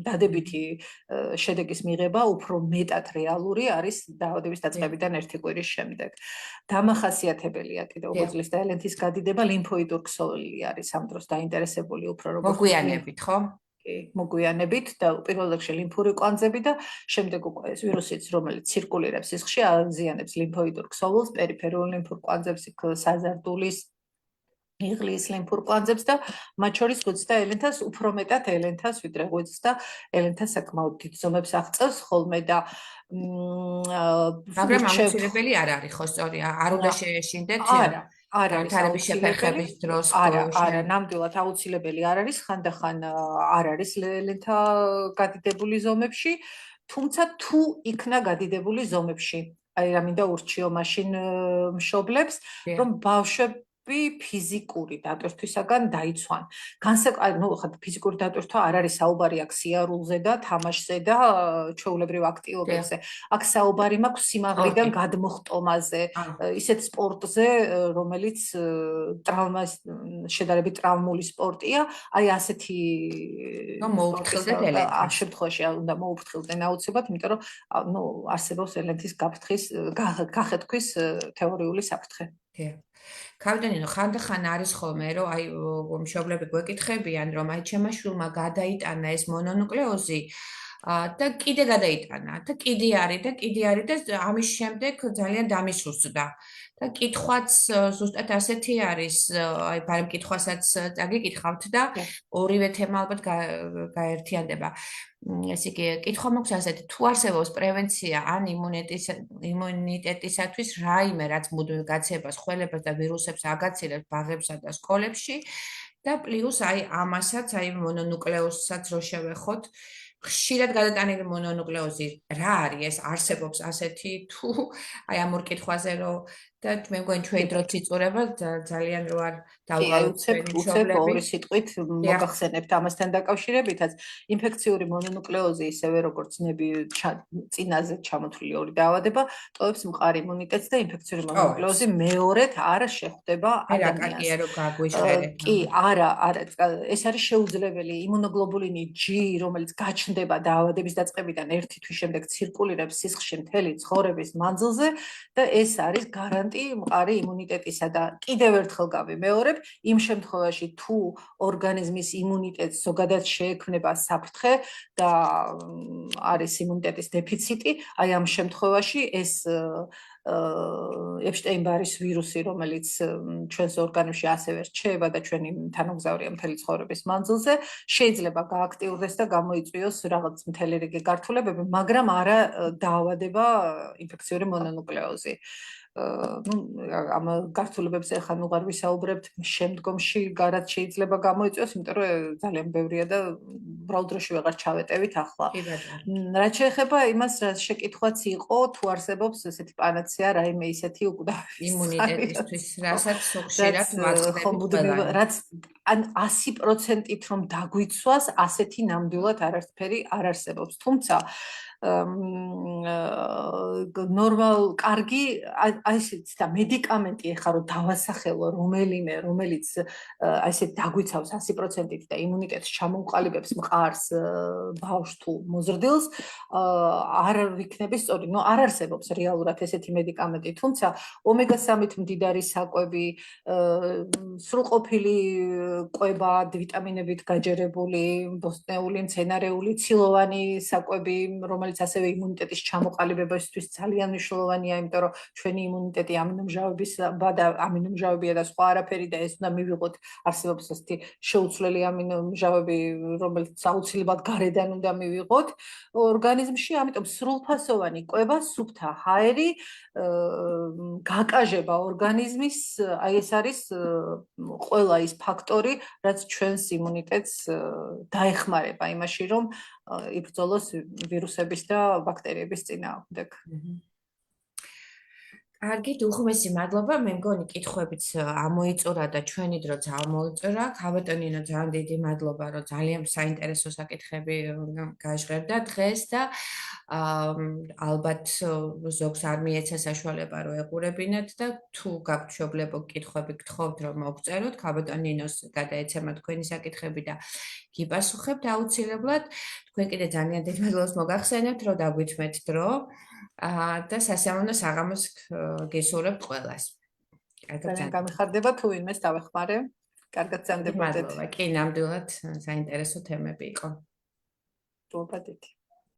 დადებითი შედეგის მიღება უფრო მეტად რეალური არის დაავადების დაწყებიდან 1 კვირის შემდეგ. დამახასიათებელია კიდევ უძლის და ელენთის გადიდება, ლიმფოიდურ ქსოვილი არის ამ დროს დაინტერესებული უფრო როგორც მოგვიანებით, ხო? მოგვიანებით და პირველ რიგში ლიმფური კვანძები და შემდეგ უკვე ეს ვირუსიც, რომელიც ცირკულირებს სისხლში, აზიანებს ლიმფოიდურ ქსოვილს, პერიფერულ ლიმფურ კვანძებს, საზარდულის, იღლის ლიმფურ კვანძებს და მათ შორის ღვიძლს და ელენთას, უფრო მეტად ელენთას, ვიდრე ღვიძლს და ელენთას საკმაოდ დიდ ზომებს აღწევს ხოლმე და მაგრამ აუცილებელი არ არის, ხო, სწორია, არ უნდა შეეშინდეთ არ არის შეფერხების დროს. არა, ნამდვილად აუცილებელი არ არის, ხანდახან არ არის ელენთა გადიდებული ზომებში, თუმცა თუ იქნა გადიდებული ზომებში, აი რამინდა ურჩიო მაშინ მშობლებს, რომ ბავშვები ფიზიკური დატვირთვისაგან დაიცვან. ფიზიკური დატვირთვა არ არის საუბარი აქ სიარულზე და თამაშზე და ჩვეულებრივ აქტივობებზე. აქ საუბარი მაქვს სიმაღლიდან გადმოხტომაზე, ისეთ სპორტზე, რომელიც შედარებით ტრავმული სპორტია, აი ასეთი მოუფრთხილდეთ ელენთს. ამ შემთხვევაში უნდა მოუფრთხილდნენ აუცილებლად, იმიტომ რომ არსებობს ელენთის გახეთქვის თეორიული საფრთხე. ქავდანინო, ხანდახან არის ხოლმე, რომ აი მშობლები გვეკითხებიან, რომ აი ჩემმა შვილმა გადაიტანა ეს მონონუკლეოზი და კიდე გადაიტანა და კიდე არის და ამის შემდეგ ძალიან დამისუსტდა. და კითხვაც ზუსტად ასეთი არის, აი ბარემ კითხვასაც წაგიკითხავთ და ორივე თემა ალბათ გაერთიანდება. ესე იგი, კითხვა მაქვს ასეთი, თუ არსებობს პრევენცია ან იმუნიტეტისათვის რაიმე, რაც მუდმივ გაცებას, ხველებას და ვირუსებს აგაცილებს ბაღებსა და სკოლებში და პლუს აი ამასაც, აი მონონუკლეოზსაც რო შევეხოთ, ხშირად გადატანილი მონონუკლეოზი რა არის ეს, არსებობს ასეთი თუ აი ამ ორ კითხვაზე რო და მე მგონი ჩვენ დროც იწურება ძალიან რო არ დავყავოთ ჩვენი მშობლები. ორი სიტყვით მოგახსენებთ ამასთან დაკავშირებითაც ინფექციური მონონუკლეოზი ისევე როგორც წინაზე ჩამოთვლილი ორი დაავადება ტოვებს მყარ იმუნიტეტს და ინფექციური მონონუკლეოზი მეორედ არ შეხვდება ადამიანს. რა რო გაგვიჟღერეთ. კი, არა, ეს არის შეუძლებელი იმუნოგლობულინი G, რომელიც გაჩნდება დაავადების დაწყებიდან 1 თვის შემდეგ ცირკულირებს სისხლში მთელი ცხოვრების მანძილზე და ეს არის გარანტია მყარი იმუნიტეტისა და კიდევ ერთხელ გავიმეორებ, იმ შემთხვევაში თუ ორგანიზმის იმუნიტეტს ზოგადად შეექმნება საფრთხე და არის იმუნიტეტის დეფიციტი, აი ამ შემთხვევაში ეს ეპშტეინ-ბარის ვირუსი, რომელიც ჩვენს ორგანიზმში ასევე რჩება და ჩვენი თანამგზავრია მთელი ცხოვრების მანძილზე, შეიძლება გააქტიურდეს და გამოიწვიოს რაღაც მთელი რიგი გართულებები, მაგრამ არა დაავადება ინფექციური მონონუკლეოზი. ამ გართულებებზე ახლა ნუღარ ვისაუბრებთ, შემდგომში გარად შეიძლება გამოიწვიოს, იმიტომ რომ ძალიან ბევრია და უბრალოდ დროში ვეღარ ჩავეტევით ახლა. რაც შეეხება იმას, რა შეკითხვაც იყო, თუ არსებობს ესეთი პანაცეა, რაიმე ისეთი უკვდავების იმუნიტეტისთვის, რასაც ხშირად ვაწყდებით, რაც ან 100%-ით რომ დაგვიცვას, ასეთი ნამდვილად არაფერი არ არსებობს. თუმცა კარგი აი ესეთი და მედიკამენტი ეხლა რომ დავასახელო რომელიმე, რომელიც აი ესეთ დაგვიცავს 100%-ით და იმუნიტეტს ჩამოუყალიბებს მყარს ბავშვს თუ მოზრდილს, არ ვიქნები სწორი, არ არსებობს რეალურად ესეთი მედიკამენტი, თუმცა ომეგა-3-ით მდიდარი საკვები, სრულყოფილი კვება, ვიტამინებით გაჯერებული, ბოსტნეული, მცენარეული, ცილოვანი საკვები, რომელიც რომელიც ასევე იმუნიტეტის ჩამოყალიბებისთვის ძალიან მნიშვნელოვანია, იმიტომ რომ ჩვენი იმუნიტეტი ამინომჟავებია და სხვა არაფერი და ეს უნდა მივიღოთ, არსებობს ასეთი შეუცვლელი ამინომჟავები, რომელიც აუცილებლად გარედან უნდა მივიღოთ ორგანიზმში, ამიტომ სრულფასოვანი კვება, სუფთა ჰაერი, გაკაჟება ორგანიზმის, აი ეს არის ყველა ის ფაქტორი, რაც ჩვენს იმუნიტეტს დაეხმარება იმაში, რომ იბრძოლოს ვირუსების და ბაქტერიების წინააღმდეგ. კარგით, უხმესი მადლობა. მე მგონი კითხვებიც ამოიწურა და ჩვენი დრო წამოიწურა. ქაბატონინო, ძალიან დიდი მადლობა, რომ ძალიან საინტერესო საკითხები გაჟღერდა დღეს და ალბათ ზოგს არ მიეცა საშუალება რომ ეყურებინათ და თუ გაქვთ მშობლებო კითხვები გთხოვთ რომ მოგწეროთ, ქაბატონინოს გადაეცემა თქვენი საკითხები და გიპასუხებთ აუცილებლად. თქვენ კიდე ძალიან დიდ მადლობას მოგახსენებთ, რომ დაგვითმეთ დრო. და სასიამოვნო საღამოს გესურვებთ ყველას. ძალიან გამიხარდება თუ ვინმეს დავეხმარე. კარგად გრძანდებოდეთ. მადლობა. კი, ნამდვილად საინტერესო თემები იყო. მადლობა.